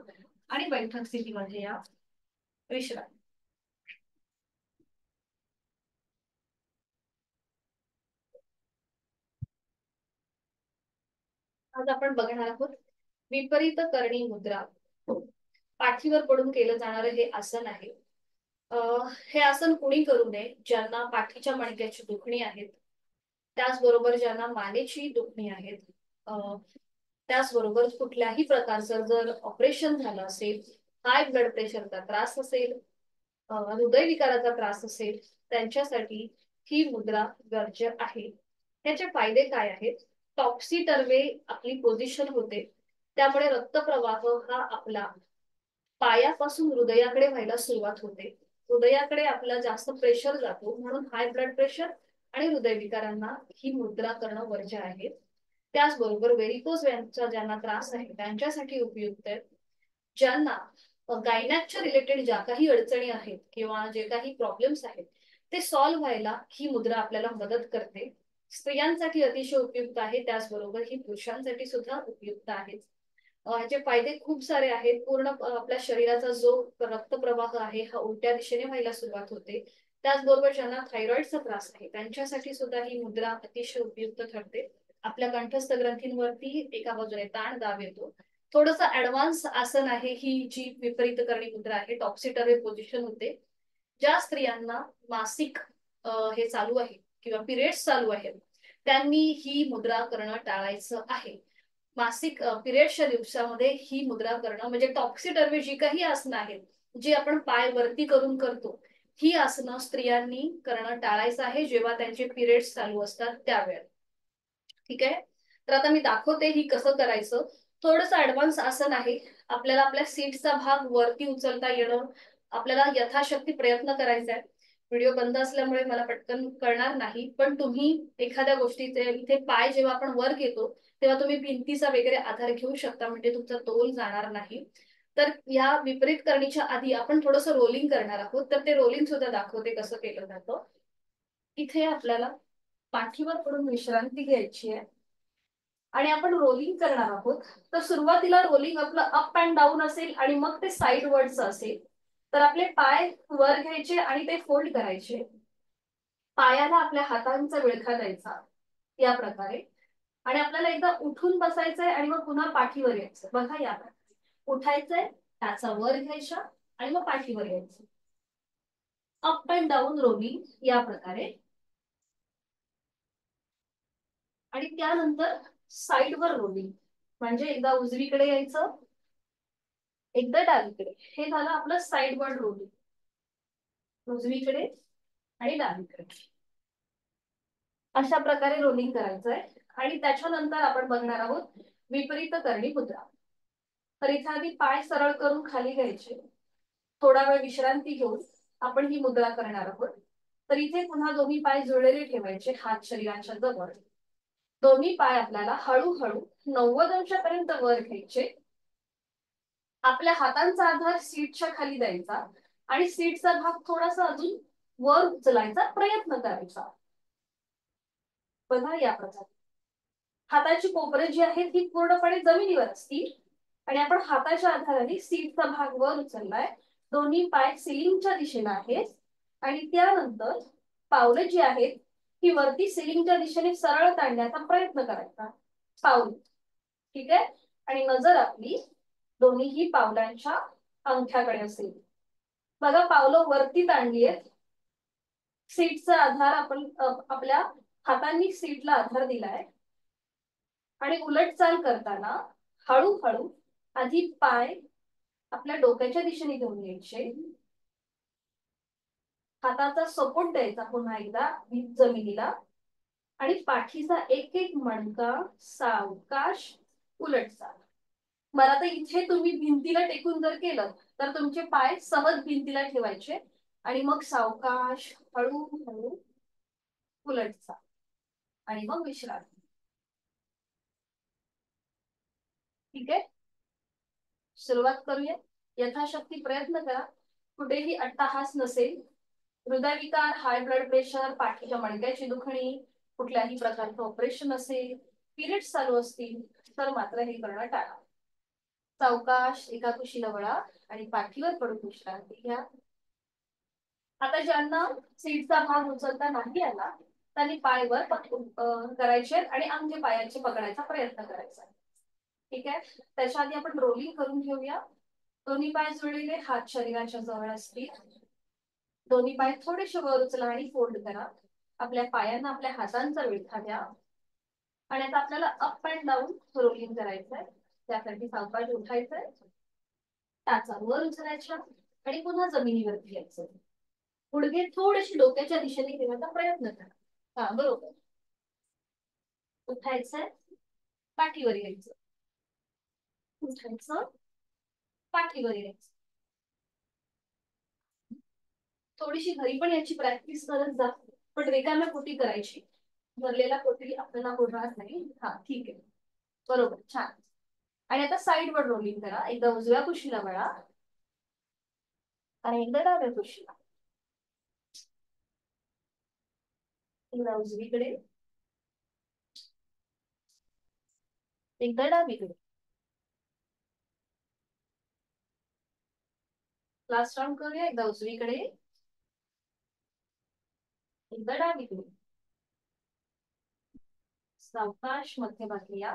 आणि बैठक स्थितीमध्ये या. विश्रांती. आज आपण बघणार आहोत विपरीत करणी मुद्रा. पाठीवर पडून केलं जाणारं हे आसन आहे. हे आसन कुणी करू नये ज्यांना पाठीच्या मणक्याची दुखणी आहेत, त्याचबरोबर ज्यांना मानेची दुखणी आहेत, त्याचबरोबर कुठल्याही प्रकारचं जर ऑपरेशन झालं असेल, हाय ब्लड प्रेशरचा त्रास असेल, हृदयविकाराचा त्रास असेल, त्यांच्यासाठी ही मुद्रा गरज आहे. त्याचे फायदे काय आहेत? टॉक्सी टर्वे आपली पोझिशन होते, त्यामुळे रक्तप्रवाह हा आपला पायापासून हृदयाकडे व्हायला सुरुवात होते. हृदयाकडे आपला जास्त प्रेशर जातो, म्हणून हाय ब्लड प्रेशर आणि हृदयविकारांना ही मुद्रा करणं वर्ज्य आहे. त्याचबरोबर व्हेरिकोज व्हेन्सचा ज्यांना त्रास आहे त्यांच्यासाठी उपयुक्त आहे. ज्यांना गायनॅकच्या रिलेटेड ज्या काही अडचणी आहेत किंवा जे काही प्रॉब्लेम्स आहेत ते सॉल्व्ह व्हायला ही मुद्रा आपल्याला मदत करते. स्त्रियांसाठी अतिशय उपयुक्त आहे, त्याचबरोबर ही पुरुषांसाठी सुद्धा उपयुक्त आहे. ह्याचे फायदे खूप सारे आहेत. पूर्ण आपल्या शरीराचा जो रक्तप्रवाह आहे हा उलट्या दिशेने व्हायला सुरुवात होते. त्याचबरोबर ज्यांना थायरॉइडचा त्रास आहे त्यांच्यासाठी सुद्धा ही मुद्रा अतिशय उपयुक्त ठरते. आपल्या कंठस्थ ग्रंथींवरती एका बाजूने ताण दाब येतो. थोडस ऍडव्हान्स आसन आहे ही जी विपरीत करणी मुद्रा आहे. टॉक्सिटर्वे पोझिशन होते. ज्या स्त्रियांना मासिक हे चालू आहे किंवा पिरियड्स चालू आहेत त्यांनी ही मुद्रा करणं टाळायचं आहे. मासिक पिरियडच्या दिवसामध्ये ही मुद्रा करणं म्हणजे टॉक्सिटर्वे जी काही आसनं आहेत जी आपण पाय वरती करून करतो, ही आसनं स्त्रियांनी करणं टाळायचं आहे जेव्हा त्यांचे पिरियड्स चालू असतात त्यावेळेस. ठीक आहे. तर आता मी दाखवते ही कसं करायचं. थोडस ऍडव्हान्स आसन आहे. आपल्याला आपल्या सीटचा भाग वरती उचलता येणं, आपल्याला यथाशक्ती प्रयत्न करायचा आहे. व्हिडिओ बंद असल्यामुळे मला पटकन कळणार नाही, पण तुम्ही एखाद्या गोष्टीचे इथे पाय जेव्हा आपण वर घेतो तेव्हा तुम्ही भिंतीचा वगैरे आधार घेऊ शकता, म्हणजे तुमचा तोल जाणार नाही. तर या विपरीत करणीच्या आधी आपण थोडस रोलिंग करणार आहोत, तर ते रोलिंग सुद्धा दाखवते कसं केलं जातं. इथे आपल्याला पाठीवर पडून विश्रांती घ्यायची आहे आणि आपण रोलिंग करणार आहोत. तर सुरुवातीला रोलिंग आपलं अप अँड डाऊन असेल आणि मग ते साईड वर्ड्स असेल. तर आपले पाय वर घ्यायचे आणि ते फोल्ड करायचे. पायाला आपल्या हातांचा विळखा द्यायचा या प्रकारे आणि आपल्याला एकदा उठून बसायचंय आणि मग पुन्हा पाठीवर यायचं. बघा या प्रकारे उठायचंय, त्याचा वर घ्यायचा आणि मग पाठीवर यायचं. अप अँड डाऊन रोलिंग या प्रकारे. आणि त्यानंतर साईडवर रोलिंग म्हणजे एकदा उजवीकडे यायचं, एकदा डावीकडे. हे झालं आपलं साईडवर रोलिंग, उजवीकडे आणि डावीकडे. अशा प्रकारे रोलिंग करायचंय आणि त्याच्यानंतर आपण बघणार आहोत विपरीत करणी मुद्रा. तर इथे आधी पाय सरळ करून खाली घ्यायचे, थोडा वेळ विश्रांती घेऊन आपण ही मुद्रा करणार आहोत. तर इथे पुन्हा दोन्ही पाय जुळलेले ठेवायचे, हात शरीराच्या जवळ. दोन्ही पाय आपल्याला हळूहळू 90 अंशापर्यंत वर घ्यायचे. आपल्या हातांचा आधार सीटच्या खाली द्यायचा आणि सीटचा भाग थोडासा अजून वर उचलायचा प्रयत्न करायचा. बघा या प्रकारे हाताची कोपरे जी आहेत ती पूर्णपणे जमिनीवर असतील आणि आपण हाताच्या आधाराने सीटचा भाग वर उचललाय. दोन्ही पाय सिलिंगच्या दिशेला आहेत आणि त्यानंतर पावलं जी आहेत ती वरती सिलिंगच्या दिशेने सरळ ताणण्याचा प्रयत्न करायचा. पाऊल, ठीक आहे. आणि नजर आपली दोन्हीही पावलांच्या अंगठ्याकडे असेल. बघा पावलं वरती ताणली आहेत. सीटचा आधार आपण आपल्या हातांनी सीटला आधार दिलाय आणि उलट चाल करताना हळूहळू आधी पाय आपल्या डोक्याच्या दिशेने घेऊन यायचे. हाताचा सपोर्ट द्यायचा पुन्हा एकदा जमिनीला आणि पाठीचा एक एक मणका सावकाश उलट चाल. बरं आता इथे तुम्ही भिंतीला टेकून जर केलं तर तुमचे पाय सहज भिंतीला ठेवायचे आणि मग सावकाश हळूहळू उलट चाल आणि मग विश्रांती. ठीक आहे, सुरुवात करूया. यथाशक्ती प्रयत्न करा, कुठेही अट्टाहास नसेल. हृदयविकार, हाय ब्लड प्रेशर, पाठीच्या मणक्याची दुखणी, कुठल्याही प्रकारचं ऑपरेशन असेल, पिरियड्स चालू असतील तर मात्र हे करणं टाळा. सावकाश एका कुशीला वळा आणि पाठीवर पडून विश्रांती घ्या. आता ज्यांना सीटचा भाग उचलता नाही आला त्यांनी पाय वर करायचे आणि अंगठे पायाचे पकडायचा प्रयत्न करायचा. ठीक आहे, त्याच्या आधी आपण रोलिंग करून घेऊया. दोन्ही पाय जुळलेले, हात शरीराच्या जवळ असतील. दोन्ही पाय थोडेसे वर उचला आणि फोल्ड करा. आपल्या पायांना आपल्या हातांचा विळखा द्या आणि आता आपल्याला अप अँड डाऊन रोलिंग करायचंय. त्यासाठी सावकाश उठायचंय, टाचा वर उचलायच्या आणि पुन्हा जमिनीवरती यायचं. गुडघे थोडेसे डोक्याच्या दिशेने घेण्याचा प्रयत्न करा. हा बरोबर. उठायचंय, पाठीवर यायचं, उठायचं, पाठीवर यायचं. थोडीशी घरी पण याची प्रॅक्टिस करत जा, पण रिकाम्या पोटी करायची. भरलेला पोटी आपल्याला होणार नाही. हा ठीक आहे, बरोबर, छान. आणि आता साईड वर रोलिंग करा. एकदा उजव्या कुशीला वळा आणि एकदा डाव्या कुशीला. एकदा उजवीकडे, एकदा डावीकडे. लास्ट राऊंड करूया. एकदा उजवीकडे, एकदा डावीकडे. सावकाश मध्यभागी या.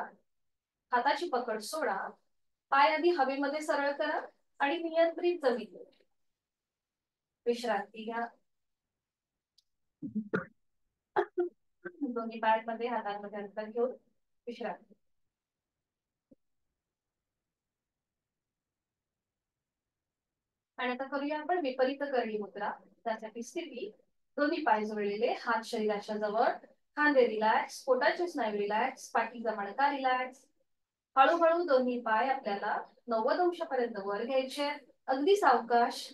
हाताची पकड सोडा. पाय आधी हवेमध्ये सरळ करा आणि नियंत्रित जमिनीवर विश्रांती घ्या. दोन्ही पायांमध्ये हातांमध्ये अंतर घेऊन विश्रांती. आणि आता करूया आपण विपरीत करणी मुद्रा. त्यासाठी स्थिती, दोन्ही पाय जोडलेले, हात शरीराच्या जवळ, खांदे रिलॅक्स, पोटाचे स्नायू रिलॅक्स, पाठीचा मणका रिलॅक्स. हळूहळू दोन्ही पाय आपल्याला 90 अंशापर्यंत वर घ्यायचे, अगदी सावकाश.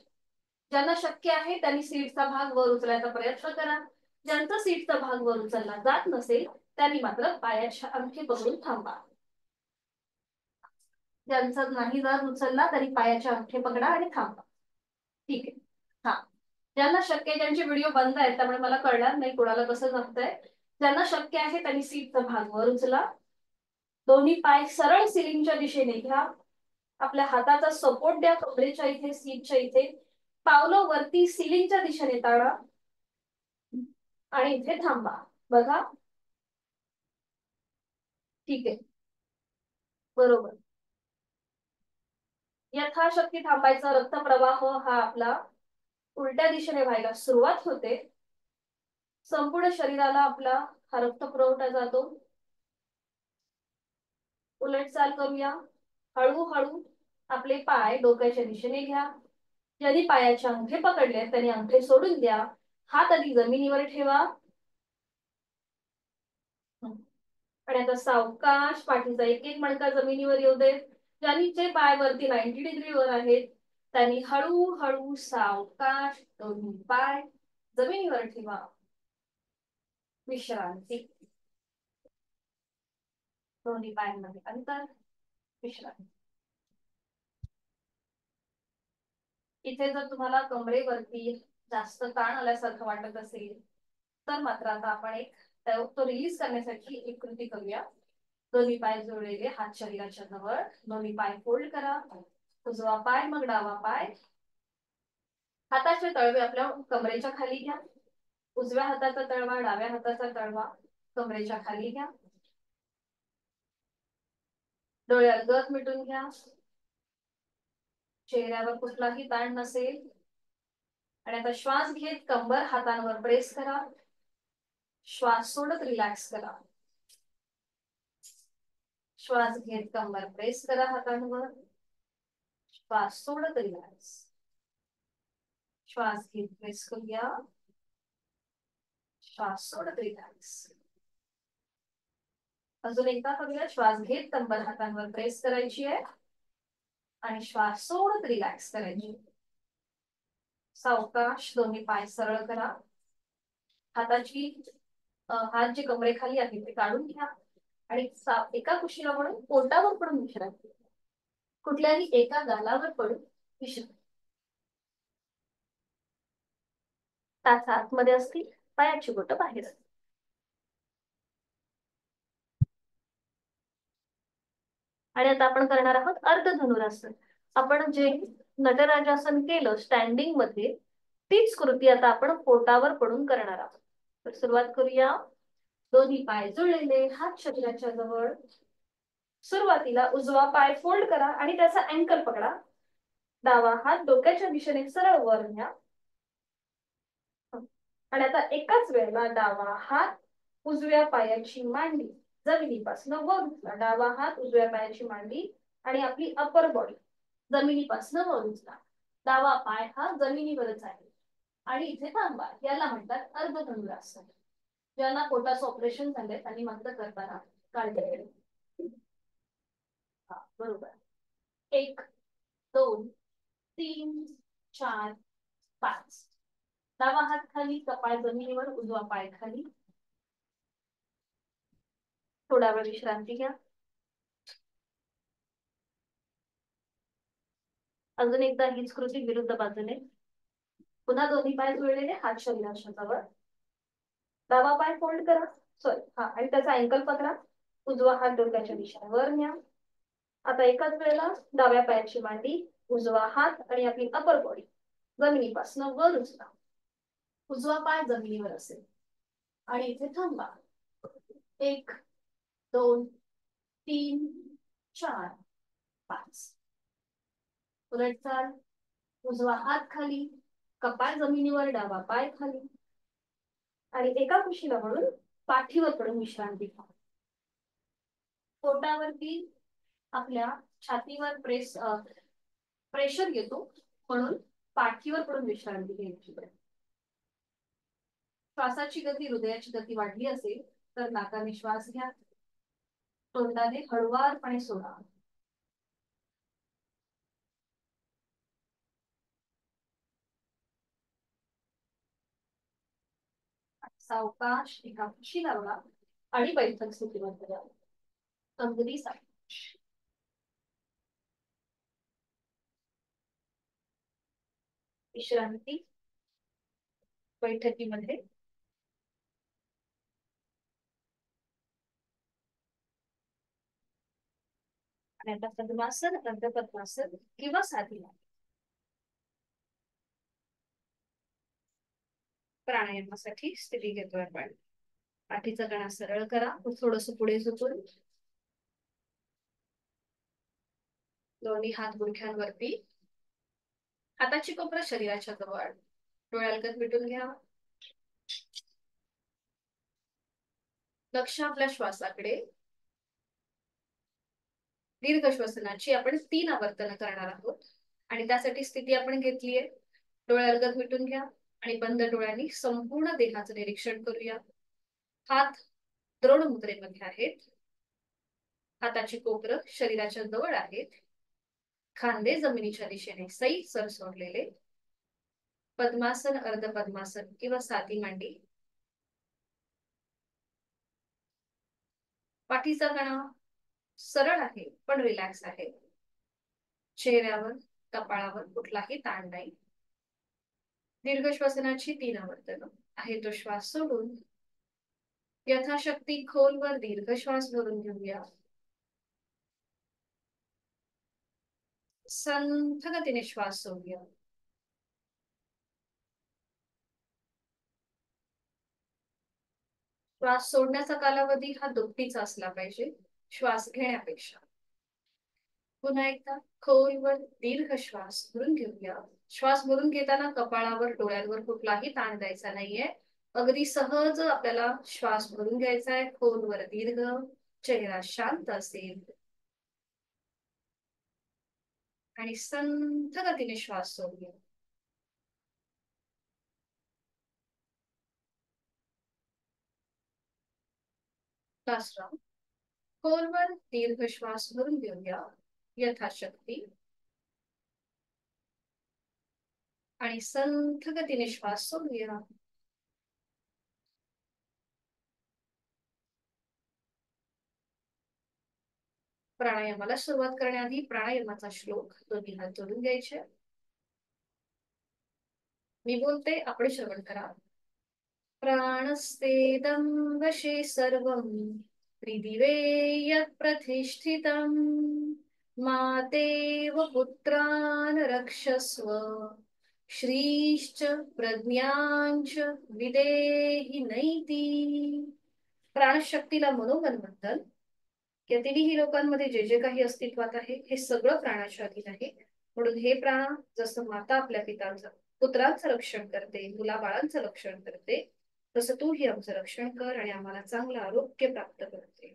ज्यांना शक्य आहे त्यांनी सीटचा भाग वर उचलायचा प्रयत्न करा. ज्यांचा सीटचा भाग वर उचलला जात नसेल त्यांनी मात्र पायाच्या अंगठी पकडून थांबा. ज्यांचा नाही जात उचलला तरी पायाच्या अंगठी पकडा आणि थांबा. ठीक आहे, हा. ज्यांना शक्य आहे, ज्यांचे व्हिडिओ बंद आहेत त्यामुळे मला कळणार नाही कोणाला कसं जमतंय. ज्यांना शक्य आहे त्यांनी सीटचा भाग वर उचला. दोन्ही पाय सरळ सिलिंगच्या दिशेने घ्या. आपल्या हाताचा सपोर्ट द्या कमरेच्या इथे, सीटच्या इथे. पावलं वरती सिलिंगच्या दिशेने ताणा आणि इथे थांबा. बघा, ठीक आहे, बरोबर. यथाशक्ती थांबायचा. रक्तप्रवाह हा आपला उलट्या दिशेने व्हायला सुरुवात होते. संपूर्ण शरीराला आपला हा रक्त पुरवठा जातो. उलट चाल करूया. हळूहळू आपले पाय डोक्याच्या दिशेने घ्या. ज्यांनी पायाचे अंगठे पकडले त्यांनी अंगठे सोडून द्या. हात आधी जमिनीवर ठेवा. आणि आता सावकाश पाठीचा एक एक मणका जमिनीवर येऊ दे. ज्यांनी जे पाय वरती 90 डिग्री वर आहेत त्यांनी हळूहळू सावकाश दोन्ही पाय जमिनीवर ठेवा. विश्रांती. दोन्ही पायांमध्ये अंतर. विश्रांती. इथे जर तुम्हाला कमरेवरती जास्त ताण आल्यासारखं वाटत असेल तर मात्र आता आपण एक तो रिलीज करण्यासाठी एक कृती करूया. दोन्ही पाय जोडलेले, हात शरीराच्या जवळ, दोन्ही पाय फोल्ड करा. उजवा पाय मग डावा पाय. हाताचे तळवे आपल्या कमरेच्या खाली घ्या. उजव्या हाताचा तळवा डाव्या हाताचा तळवा कमरेच्या खाली घ्या. डोळे अलगद मिटून घ्या. चेहऱ्यावर कुठलाही ताण नसेल. आणि आता श्वास घेत कंबर हातांवर प्रेस करा. श्वास सोडत रिलॅक्स करा. श्वास घेत कंबर प्रेस करा हातांवर. श्वास सोडत रिलॅक्स. श्वास घेत प्रेस करूया. श्वास सोडत रिलॅक्स. अजून एकदा करूया. श्वास घेत कंबर हातांवर प्रेस करायची आहे आणि श्वास सोडत रिलॅक्स करायची. सावकाश दोन्ही पाय सरळ करा. हाताची हात जे कमरेखाली आहेत ते काढून घ्या आणि एका कुशीला म्हणून पोटावर पडून विश्रांती. कुठल्याही एका गालावर पडून विश्रांती. टाच आतमध्ये असतील, पायाची बोटं बाहेर असतील. आणि आता आपण करणार आहोत अर्ध धनुरासन. आपण जे नटराजासन केलं स्टँडिंग मध्ये तीच कृती आता आपण पोटावर पडून करणार आहोत. तर सुरुवात करूया. दोन्ही पाय जुळलेले, हात शरीराच्या जवळ. सुरुवातीला उजवा पाय फोल्ड करा आणि त्याचा अँकल पकडा. डावा हात डोक्याच्या दिशेने सरळ वर न्या. आणि आता एकाच वेळेला डावा हात उजव्या पायाची मांडी जमिनीपासून वर उचला. डावा हात उजव्या पायाची मांडी आणि आपली अपर बॉडी जमिनीपासून वर उचला. डावा पाय हा जमिनीवरच आहे आणि इथे थांबा. याला म्हणतात अर्ध धनुरासन. ज्यांना पोटाचं ऑपरेशन झालंय त्यांनी मात्र करताना काळजी घ्यावी. बरोबर. 1 2 3 4 5. डावा हात खाली, कपाळ जमिनीवर, उजवा पाय खाली. थोडा वेळ विश्रांती घ्या. अजून एकदा हीच कृती विरुद्ध बाजूने. पुन्हा दोन्ही पाय जुळलेले, हात शरीराच्या जवळ. डावा पाय फोल्ड करा. सॉरी हा, आणि त्याचा अँकल पकडा. उजवा हात डोक्याच्या दिशेवर न्या. आता एकाच वेळेला डाव्या पायाची मांडी, उजवा हात आणि आपली अपर बॉडी जमिनीपासून वर उचला. उजवा पाय जमिनीवर असेल आणि इथे थांबा. 1 2 3 4 5. उलट चाल. उजवा हात खाली, कपाळ जमिनीवर, डावा पाय खाली. आणि एका कुशीला म्हणून पाठीवर पडून विश्रांती घ्या. पोटावरती आपल्या छातीवर प्रेशर येतो म्हणून पाठीवर पडून विश्रांती घ्यायची. श्वासाची गती, हृदयाची गती वाढली असेल तर नाकाने श्वास घ्या. तोंडाने हळुवारपणे सोडा. सावकाश एका कुशीला बघा आणि बैठक स्थितीमध्ये द्या. अगदी सावकाश. विश्रांती बैठकीमध्ये. आणि आता पद्मासन, अर्ध पद्मासन किंवा साधी प्राणायामासाठी स्थिती घेतोय आपण. पाठीचा कणा सरळ करा, थोडस पुढे झुकून. दोन्ही हात गुडघ्यांवरती. हाताची कोपरं शरीराच्या जवळ. डोळे अलगद मिटून घ्या. लक्ष आपल्या श्वासाकडे. दीर्घ श्वसनाची आपण 3 आवर्तन करणार आहोत आणि त्यासाठी स्थिती आपण घेतलीये. डोळे अलगद मिटून घ्या आणि बंद डोळ्यांनी संपूर्ण देहाचं निरीक्षण करूया. हात द्रोण मुद्रेमध्ये आहेत. हाताची कोपरं शरीराच्या जवळ आहेत. खांदे जमिनीच्या दिशेने सैल सोडलेले. पद्मासन, अर्ध पद्मासन किंवा साधी मांडी. पाठीचा कणा सरळ आहे पण रिलॅक्स आहे. चेहऱ्यावर कपाळावर कुठलाही ताण नाही. दीर्घ श्वसनाची 3 आवर्तन आहे. तो श्वास सोडून यथाशक्ती खोलवर दीर्घ श्वास भरून घेऊया. संथ गतीने श्वास सोडूया. श्वास सोडण्याचा कालावधी हा दुपटीचा असला पाहिजे श्वास घेण्यापेक्षा. पुन्हा एकदा खोलवर दीर्घ श्वास भरून घेऊया. श्वास भरून घेताना कपाळावर डोळ्यांवर कुठलाही ताण द्यायचा नाहीये. अगदी सहज आपल्याला श्वास भरून घ्यायचा आहे. खोलवर दीर्घ, चेहरा शांत असेल आणि संथ गतीने श्वास सोडूया. Last round. खोलवर दीर्घ श्वास भरून घेऊया यथाशक्ती आणि संथ गतीने श्वास सोडूया. प्राणायामाला सुरुवात करण्याआधी प्राणायामाचा श्लोक दोन्ही हात जोडून घ्यायचे. मी बोलते, आपण श्रवण करा. प्राणस्तेदं वशे सर्वं त्रिदिवे यत् प्रतिष्ठितं मातेव पुत्रान् रक्षस्व श्रीश्च प्रज्ञांच विदेहि नैति. प्राणशक्तीला मनोमन म्हणतात. या तिन्ही लोकांमध्ये जे जे काही अस्तित्वात आहे हे सगळं प्राणाच्या अधीन आहे. म्हणून हे प्राण जसं माता आपल्या पितांचं पुत्रांचं रक्षण करते, मुलाबाळांचं रक्षण करते, तसं तूही आमचं रक्षण कर आणि आम्हाला चांगलं आरोग्य प्राप्त करते.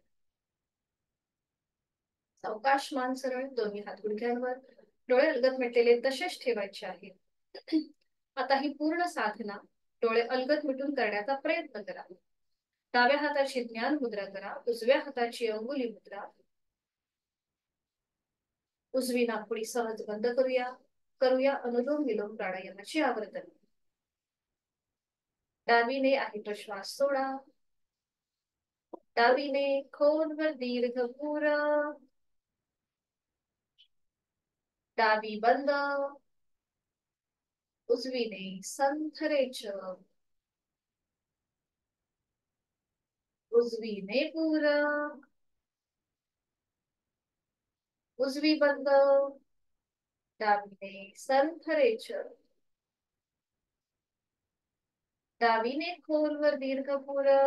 सावकाश मान सरळ, दोन्ही हात गुडघ्यांवर, डोळे अलगद मिटलेले तसेच ठेवायचे आहेत. आता ही पूर्ण साधना डोळे अलगद मिटून करण्याचा प्रयत्न करा. डाव्या हाताची ज्ञान मुद्रा करा. उजव्या हाताची अंगुली मुद्रा. उजवी नाकपुडी सहज बंद करूया. करूया अनुलोम विलोम प्राणायामाची आवर्तन. डावीने आहे तो श्वास सोडा. डावीने खोलवर दीर्घ पुरा. डावी बंद. उजवीने संथरेच. उजवीने पुरा. उजवी बंद. डावीने संथरेच. डावीने खोलवर दीर्घ पुरा.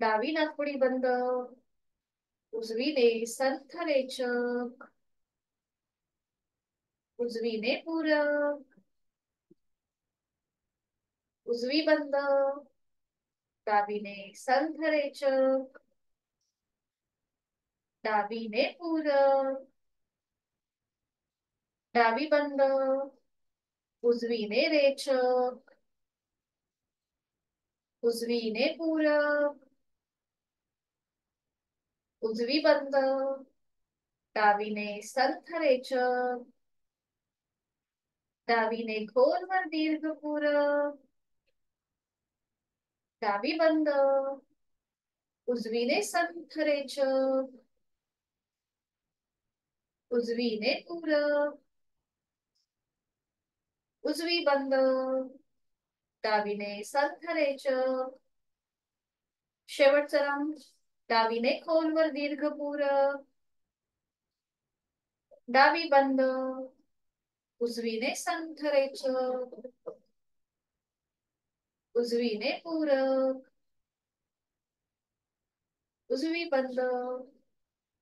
डावी नाकपुडी बंद. उजवीने संथरेचक. उजवीने पूरक. उजवी बंद. डावीने संथरेचक. डावीने पूरक. डावी बंद. उजवीने रेचक. उजवीने पूरक. उजवी बंद. डावीने संथरेचक. डावीने खोलवर दीर्घ पूरक. डावी बंद. उजवीने संथरेचक. उजवीने पूरक. उजवी बंद. डावीने संथरेचक. शेवटचा राऊंड. डावीने खोलवर दीर्घ पूरक. डावी बंद. उजवीने संथरेचक. उजवीने पूरक. उजवी बंद.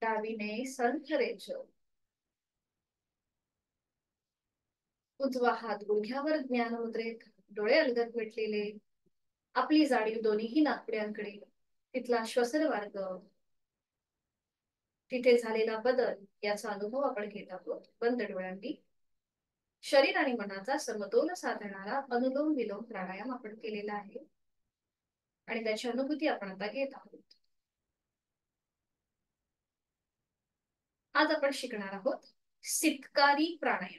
डावीने संथरेचक. उजवा हात गुडघ्यावर ज्ञान मुद्रेत, डोळे अलगद मिटलेले, आपली जाणीव दोन्ही नाकपुड्यांकडे. तिथला श्वसन मार्ग, तिथे झालेला बदल याचा अनुभव आपण घेत आहोत बंद डोळ्यांनी. शरीर आणि मनाचा समतोल साधणारा अनुलोम विलोम प्राणायाम आपण केलेला आहे आणि त्याची अनुभूती आपण आता घेत आहोत. आज आपण शिकणार आहोत सितकारी प्राणायाम.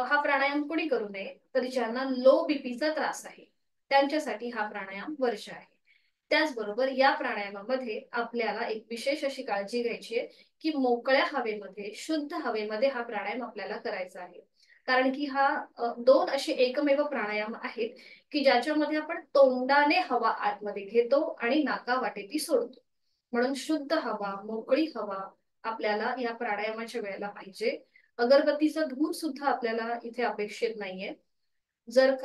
हा प्राणायाम कोणी करू नये तर ज्यांना लो बीपीचा त्रास आहे त्यांच्यासाठी हा प्राणायाम वर्ष आहे. त्याचबरोबर या प्राणायामामध्ये आपल्याला एक विशेष अशी काळजी घ्यायची आहे की मोकळ्या हवेमध्ये, शुद्ध हवेमध्ये हा प्राणायाम आपल्याला करायचा आहे. कारण की हा दोन असे एकमेव प्राणायाम आहेत की ज्याच्यामध्ये आपण तोंडाने हवा आतमध्ये घेतो आणि नाकावाटेती सोडतो. म्हणून शुद्ध हवा, मोकळी हवा आपल्याला या प्राणायामाच्या वेळेला पाहिजे. अगरबत्तीचा धूर सुद्धा आपल्याला इथे अपेक्षित नाहीये. जर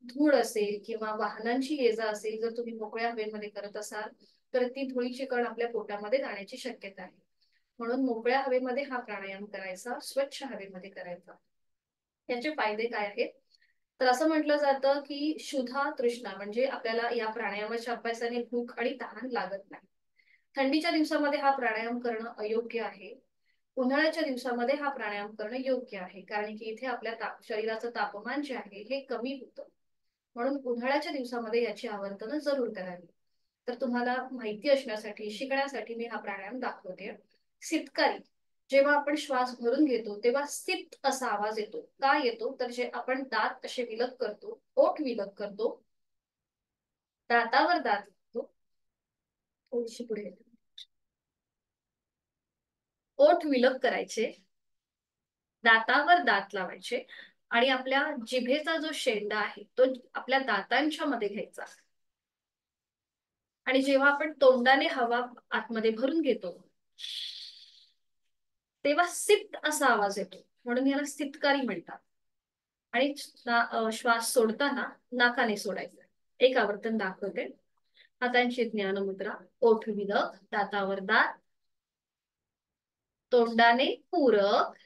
धूळ असेल किंवा वाहनांची ये-जा असेल, जर तुम्ही मोकळ्या हवेमध्ये करत असाल तर ती धुळीचे कण आपल्या पोटामध्ये जाण्याची शक्यता आहे. म्हणून मोकळ्या हवेमध्ये हा प्राणायाम करायचा, स्वच्छ हवेमध्ये करायचा. याचे फायदे काय आहेत? तर असं म्हटलं जातं की क्षुधा तृष्णा म्हणजे आपल्याला या प्राणायामाच्या अभ्यासाने भूक आणि तहान लागत नाही. थंडीच्या दिवसामध्ये हा प्राणायाम करणं अयोग्य आहे. उन्हाळ्याच्या दिवसामध्ये हा प्राणायाम करणं योग्य आहे. कारण की इथे आपल्या शरीराचं तापमान जे आहे हे कमी होतं. म्हणून उन्हाळ्याच्या दिवसामध्ये याची आवर्तनं जरूर करावी. तर तुम्हाला माहिती असण्यासाठी, शिकण्यासाठी मी हा प्राणायाम दाखवते. सितकारी. जेव्हा आपण श्वास भरून घेतो तेव्हा सित असा आवाज येतो. का येतो? तर जे आपण दात असे विलग करतो, ओठ विलग करतो, दातावर दात येतो. थोडीशी पुढे येते. ओठ विलग करायचे, दातावर दात लावायचे आणि आपल्या जिभेचा जो शेंडा आहे तो आपल्या दातांच्या मध्ये घ्यायचा. आणि जेव्हा आपण तोंडाने हवा आतमध्ये भरून घेतो तेव्हा सित असा आवाज येतो. म्हणून याला सितकारी म्हणतात. आणि श्वास सोडताना नाकाने सोडायचा. एक आवर्तन दाखवते. हातांची ज्ञानमुद्रा, ओठ विलग, दातावर दात, तोंडाने पूरक,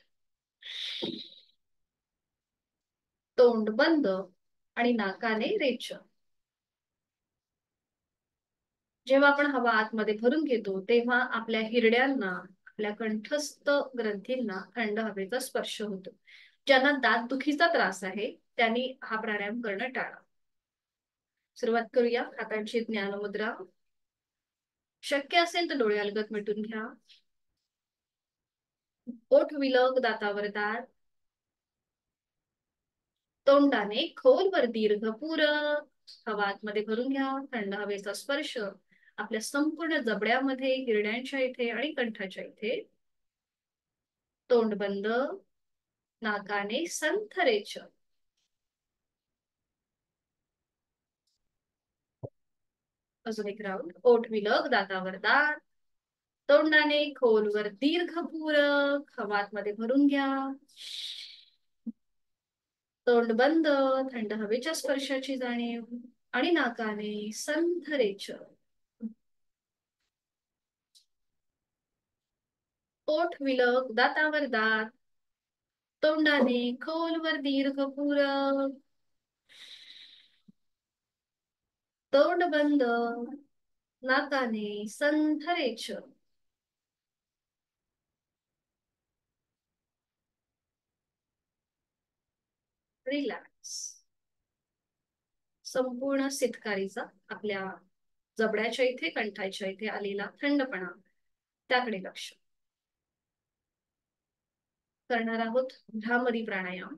तोंड बंद आणि नाकाने रेचक. जेव्हा आपण हवा आतमध्ये भरून घेतो तेव्हा आपल्या हिरड्यांना, आपल्या कंठस्थ ग्रंथींना थंड हवेचा स्पर्श होतो. ज्यांना दात दुखीचा त्रास आहे त्यांनी हा प्राणायाम करणं टाळा. सुरुवात करूया. हातांची ज्ञानमुद्रा. शक्य असेल तर डोळे अलगद मिटून घ्या. ओठ विलग, दातावर दात, तोंडाने खोलवर दीर्घ पूरक. हवा आतमध्ये भरून घ्या. थंड हवेचा स्पर्श आपल्या संपूर्ण जबड्यामध्ये, हिरड्यांच्या इथे आणि कंठाच्या इथे. तोंड बंद, नाकाने संथ रेचक. अजून एक राऊंड. ओठ विलग, दातावर दात, तोंडाने खोलवर दीर्घ पूरक. हवा आतमध्ये भरून घ्या. तोंड बंद, थंड हवेच्या स्पर्शाची जाणीव आणि नाकाने संथ रेचक. ओठ विलग, दातावर दात, तोंडाने खोलवर दीर्घ पूरक. तोंड बंद, नाकाने संथ रेचक. रिलॅक्स. संपूर्ण सितकारीचा आपल्या जबड्याच्या इथे, कंठाच्या इथे आलेला थंडपणा, त्याकडे लक्ष. करणार आहोत भ्रामरी प्राणायाम.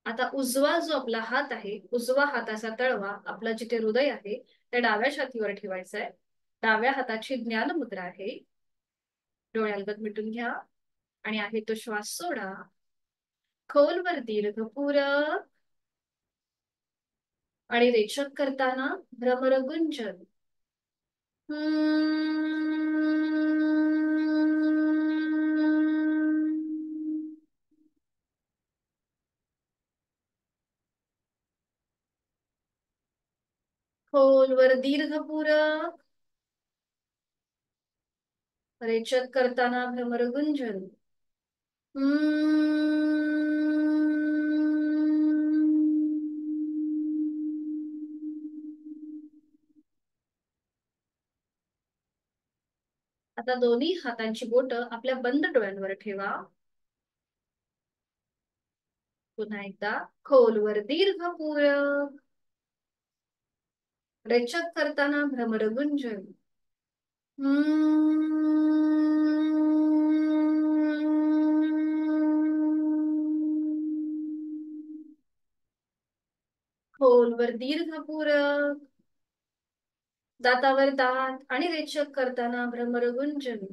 आता उजवा जो आपला हात आहे, उजवा हाताचा तळवा आपला जिथे हृदय आहे त्या डाव्या छातीवर ठेवायचा आहे. डाव्या हाताची ज्ञान मुद्रा आहे. डोळे अलगद मिटून घ्या आणि आहे तो श्वास सोडा. खोलवर दीर्घ पूरक आणि रेचक करताना भ्रमर गुंजन. खोलवर दीर्घ पूरक, रेचक करताना भ्रमर गुंजन. आता दोन्ही हातांची बोटं आपल्या बंद डोळ्यांवर ठेवा. पुन्हा एकदा. खोलवर दीर्घ पूरक, रेचक करताना भ्रमर गुंजन. खोलवर दीर्घपूरक, दातावर दात आणि रेचक करताना भ्रमरगुंजन.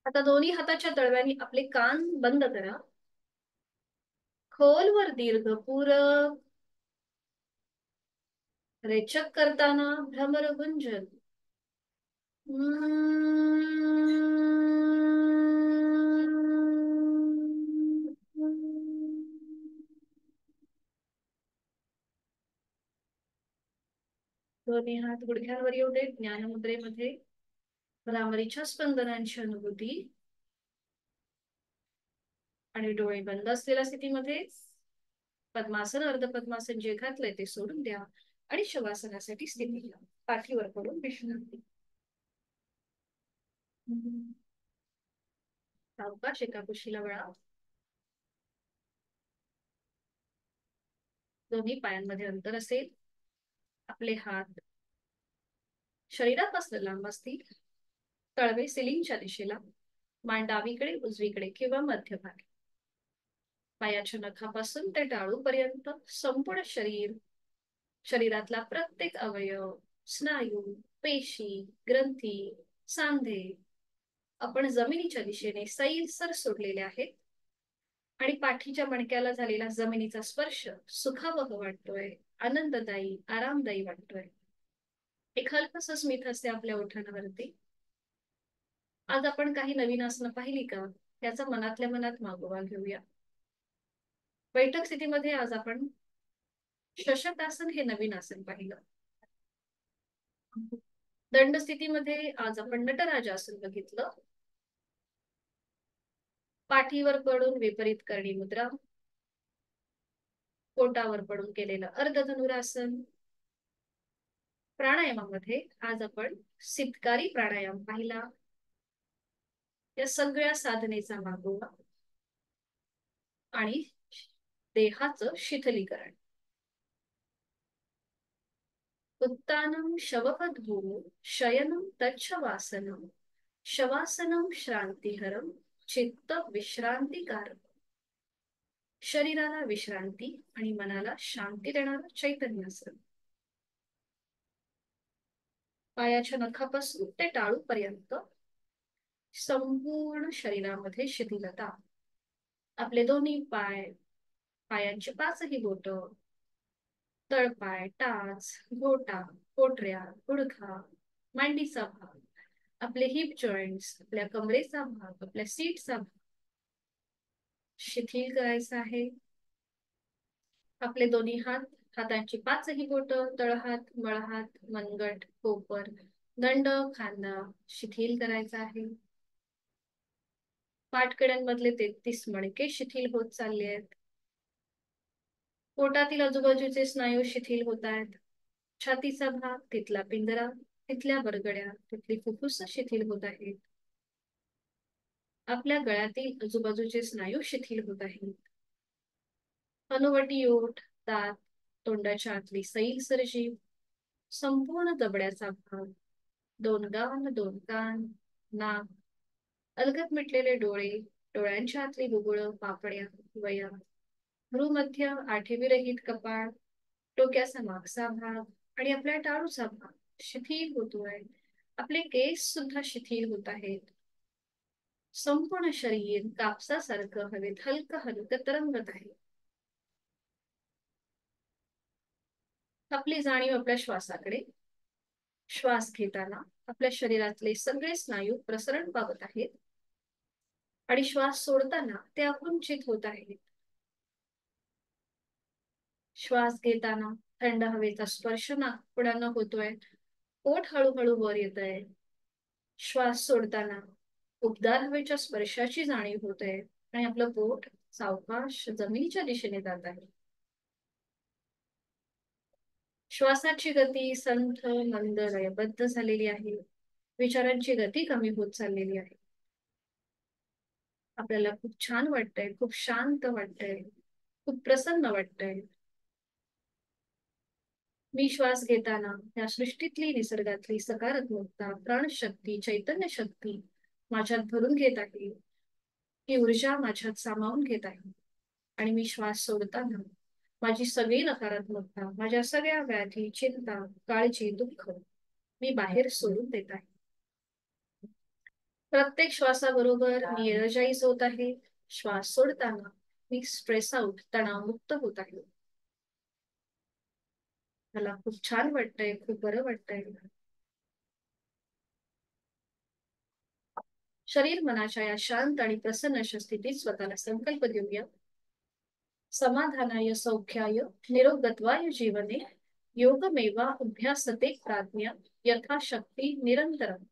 आता दोन्ही हाताच्या तळव्यांनी आपले कान बंद करा. खोलवर दीर्घपूरक, रेचक करताना भ्रमरगुंजन. दोन्ही हात गुडघ्यांवर येऊ दे. ज्ञानमुद्रेमध्ये भ्रामरीच्या स्पंदनांची अनुभूती आणि डोळे बंद असलेल्या स्थितीमध्ये पद्मासन अर्ध पद्मासन जे घातलंय ते सोडून द्या आणि शवासनासाठी स्थिती घ्या. पाठीवर पडून विश्रांती. सावकाश एका कुशीला वळा. दोन्ही पायांमध्ये अंतर असेल. आपले हात शरीरापासून लांब असतील. तळवे सिलिंगच्या दिशेला, मान डावीकडे उजवीकडे किंवा मध्यभागी. पायाच्या नखापासून ते टाळूपर्यंत संपूर्ण शरीर, शरीरातला प्रत्येक अवयव, स्नायू, पेशी, ग्रंथी, सांधे आपण जमिनीच्या दिशेने सैलसर सोडलेले आहेत आणि पाठीच्या मणक्याला झालेला जमिनीचा स्पर्श सुखावह वाटतोय, आनंददायी, आरामदायी वाटतोय. एक हलकस स्मित असते आपल्या ओठांवरती. आज आपण काही नवीन आसनं पाहिली का, याचा मनातल्या मनात मागोवा घेऊया. बैठक स्थितीमध्ये आज आपण शशकासन हे नवीन आसन पाहिलं. दंड स्थितीमध्ये आज आपण नटराजासन बघितलं. पाठीवर पडून विपरीत करणी मुद्रा, पोटावर पडून केलेलं अर्ध धनुरासन. प्राणायामामध्ये आज आपण सितकारी प्राणायाम पाहिला. या सगळ्या साधनेचा मागोवा आणि देहाचं शिथिलीकरण. उत्तानं शवपधूम शयनं तच्छवासनं, शवासनं श्रांतिहरं चित्त विश्रांतिकारक. शरीराला विश्रांती आणि मनाला शांती देणारं चैतन्यासन. पायाच्या नखापासून ते टाळूपर्यंत संपूर्ण शरीरामध्ये शिथिलता. आपले दोन्ही पाय, पायांची पाचही बोट, तळपाय, टाच, घोटा, पोटऱ्या, गुडघा, मांडीचा भाग, आपले हिप जॉईंट्स, आपल्या कमरेचा भाग, आपल्या सीटचा भाग शिथिल करायचा आहे. आपले दोन्ही हात, हातांची पाचही बोट, तळहात, मळहात, मनगट, कोपर, दंड, खांदा शिथिल करायचा आहे. पाठकड्यांमधले 33 मणके शिथिल होत चालले आहेत. पोटातील आजूबाजूचे स्नायू शिथिल होत आहेत. छातीचा भाग, तिथला पिंजरा, तिथल्या बरगड्या, तिथली फुफ्फुस शिथिल होत आहेत. आपल्या गळ्यातील आजूबाजूचे स्नायू शिथिल होत आहेत. हनुवटी ओठ, दात, तोंडाच्या आतली सैलसर जीभ, संपूर्ण जबड्याचा भाग, दोन गाल, दोन कान, नाक, अलगद मिटलेले डोळे, डोळ्यांच्या आतली बुबुळं, पापड्या, वया, भ्रूमध्य, आठवीरहित कपाळ, डोक्याचा मागचा भाग आणि आपल्या टाळूचा भाग शिथिल होतोय. आपले केस सुद्धा शिथिल होत आहेत. संपूर्ण शरीर कापसासारखं हवेत हलकं हलकं तरंगत आहे. आपली जाणीव आपल्या श्वासाकडे. श्वास घेताना आपल्या शरीरातले सगळे स्नायू प्रसरण पावत आहेत आणि श्वास सोडताना ते आकुंचित होत आहेत. श्वास घेताना थंड हवेचा स्पर्श नाकपुड्यांना होतोय. पोट हळूहळू वर येत आहे. श्वास सोडताना उबदार हवेच्या स्पर्शाची जाणीव होत आहे आणि आपलं पोट सावकाश जमिनीच्या दिशेने जात आहे. श्वासाची गती संथ, मंद, लयबद्ध झालेली आहे. विचारांची गती कमी होत चाललेली आहे. आपल्याला खूप छान वाटतंय, खूप शांत वाटतंय, खूप प्रसन्न वाटतंय. मी श्वास घेताना या सृष्टीतली निसर्गातली सकारात्मकता, प्राणशक्ती, चैतन्य शक्ती माझ्यात भरून घेत आहे. ही ऊर्जा माझ्यात सामावून घेत आहे. आणि मी श्वास सोडताना माझी सगळी नकारात्मकता, माझ्या सगळ्या व्याधी, चिंता, काळजी, दुःख मी बाहेर सोडून देत आहे. प्रत्येक श्वासाबरोबर मी एनर्जाइज होत आहे. श्वास सोडताना मी स्ट्रेस आउट, तणावमुक्त होत आहे. मला खूप छान वाटतंय, खूप बरं वाटतंय. शरीर मनाच्या या शांत आणि प्रसन्न अशा स्थितीत स्वतःला संकल्प देऊया. समाधानाय सौख्याय निरोगत्वाय जीवने योगमेवा अभ्यासते प्राज्ञा यथाशक्ती निरंतरम.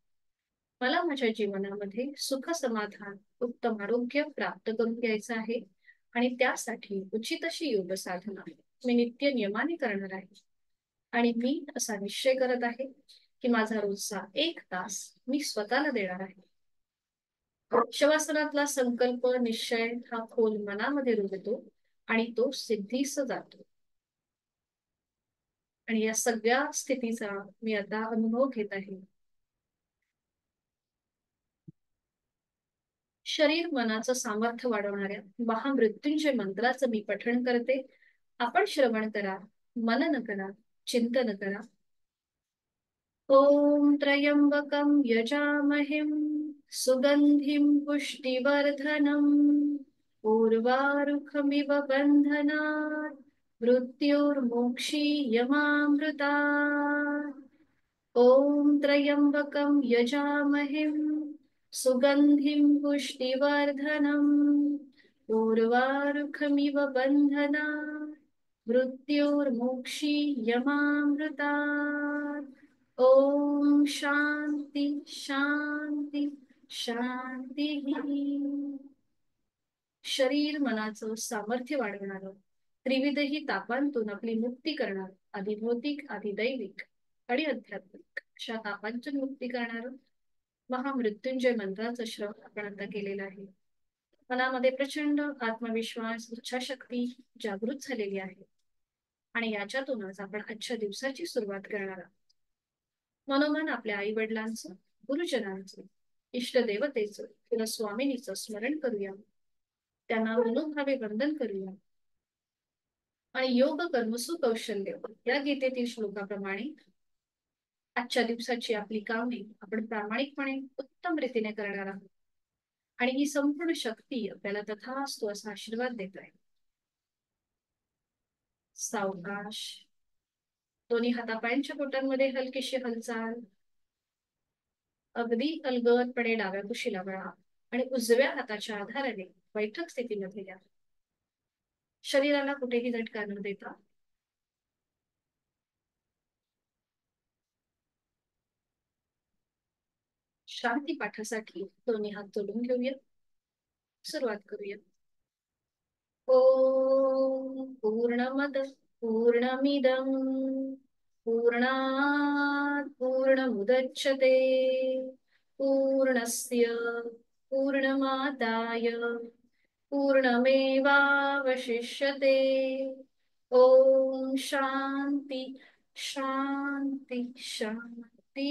मला माझ्या जीवनामध्ये सुख समाधान उत्तम आरोग्य प्राप्त करून घ्यायचं आहे आणि त्यासाठी उचित अशी योग साधना मी नित्य नियमाने करणार आहे. आणि मी असा निश्चय करत आहे की माझा रोजचा 1 तास मी स्वतःला देणार आहे. शवासनातला संकल्प निश्चय हा खोल मनामध्ये रुजतो आणि तो सिद्धीस जातो. आणि या सगळ्या स्थितीचा मी आता अनुभव घेत आहे. शरीर मनाचं सामर्थ्य वाढवणाऱ्या महामृत्युंजय मंत्राचं मी पठण करते. आपण श्रवण करा, मनन करा, चिंतन करा. ओम त्र्यंबकं यजामहेम सुगंधिं पुष्टिवर्धनम् उर्वारुकमिव बन्धनात् मृत्योर्मोक्षीयमामृतात्. ओम त्र्यंबकं यजामहेम सुगंधिं पुष्टिवर्धनम् उर्वारुकमिव बन्धनात् मृत्योर्मोक्षीयमामृतात्. ओम शांती शांती शांती. शरीर मनाचं सामर्थ्य वाढवणारं, त्रिविधही तापांतून आपली मुक्ती करणार, आधी भौतिक, आधी दैविक आणि आध्यात्मिक अशा तापांतून मुक्ती करणारं महामृत्युंजय मंत्राचं श्रवण आपण आता केलेलं आहे. मनामध्ये प्रचंड आत्मविश्वास, इच्छाशक्ती जागृत झालेली आहे आणि याच्यातूनच आपण आजच्या दिवसाची सुरुवात करणार आहोत. मनोमन आपल्या आई वडिलांचं, गुरुजनांचं, इष्टदेवतेचं किंवा स्वामिनीचं स्मरण करूया. त्यांना मनोभावे वंदन करूया आणि योग कर्म सुकौशल्य या गीतेतील श्लोकाप्रमाणे आजच्या दिवसाची आपली कामे आपण प्रामाणिकपणे उत्तम रीतीने करणार आहोत. आणि ही संपूर्ण शक्ती आपल्याला तथास्तु असा आशीर्वाद देत आहे. सावकाश दोन्ही हातापायांच्या बोटांमध्ये हलकीशी हालचाल. अगदी अलगदपणे डाव्या कुशीला वळा आणि उजव्या हाताच्या आधाराने बैठक स्थितीमध्ये द्या. शरीराला कुठेही झटका न देता शांती पाठासाठी दोन्ही हात जोडून घेऊया. सुरुवात करूया. ओम पूर्णमद पूर्णमिदं पूर्णात् पूर्णमुदच्यते पूर्णस्य पूर्णमादाय पूर्णमेवावशिष्यते. ओम शांती शांती शांती.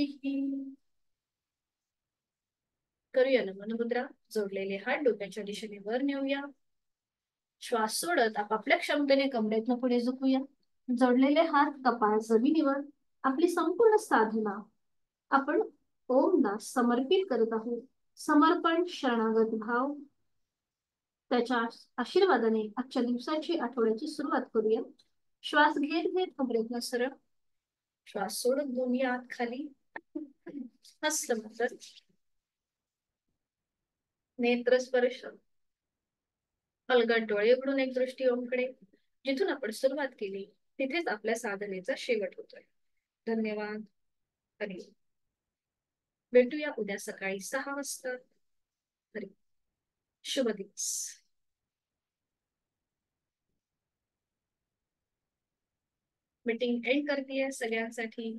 करूया ना मनमुद्रा. जोडलेले हात डोक्याच्या दिशेने वर नेऊया. श्वास सोडत आपापल्या क्षमतेने कमरेतनं पुढे झुकूया. जोडलेले हात कपाळ जमिनीवर. आपली संपूर्ण साधना आपण ओमला समर्पित करत आहोत. समर्पण, शरणागत भाव. त्याच्या आशीर्वादाने आजच्या दिवसाची, आठवड्याची सुरुवात करूया. श्वास घेत घेत कमरेतनं सरळ. श्वास सोडत दोन्ही हात खाली. हस्तमैथुन. नेत्र स्पर्श. अलगद डोळे उघडून एक दृष्टी ओमकडे. जिथून आपण सुरुवात केली तिथेच आपल्या साधनेचा शेवट होतोय. धन्यवाद. हरी. भेटूया उद्या सकाळी 6 वाजता. हरी. शुभ दिवस. मीटिंग एंड करतेय सगळ्यांसाठी.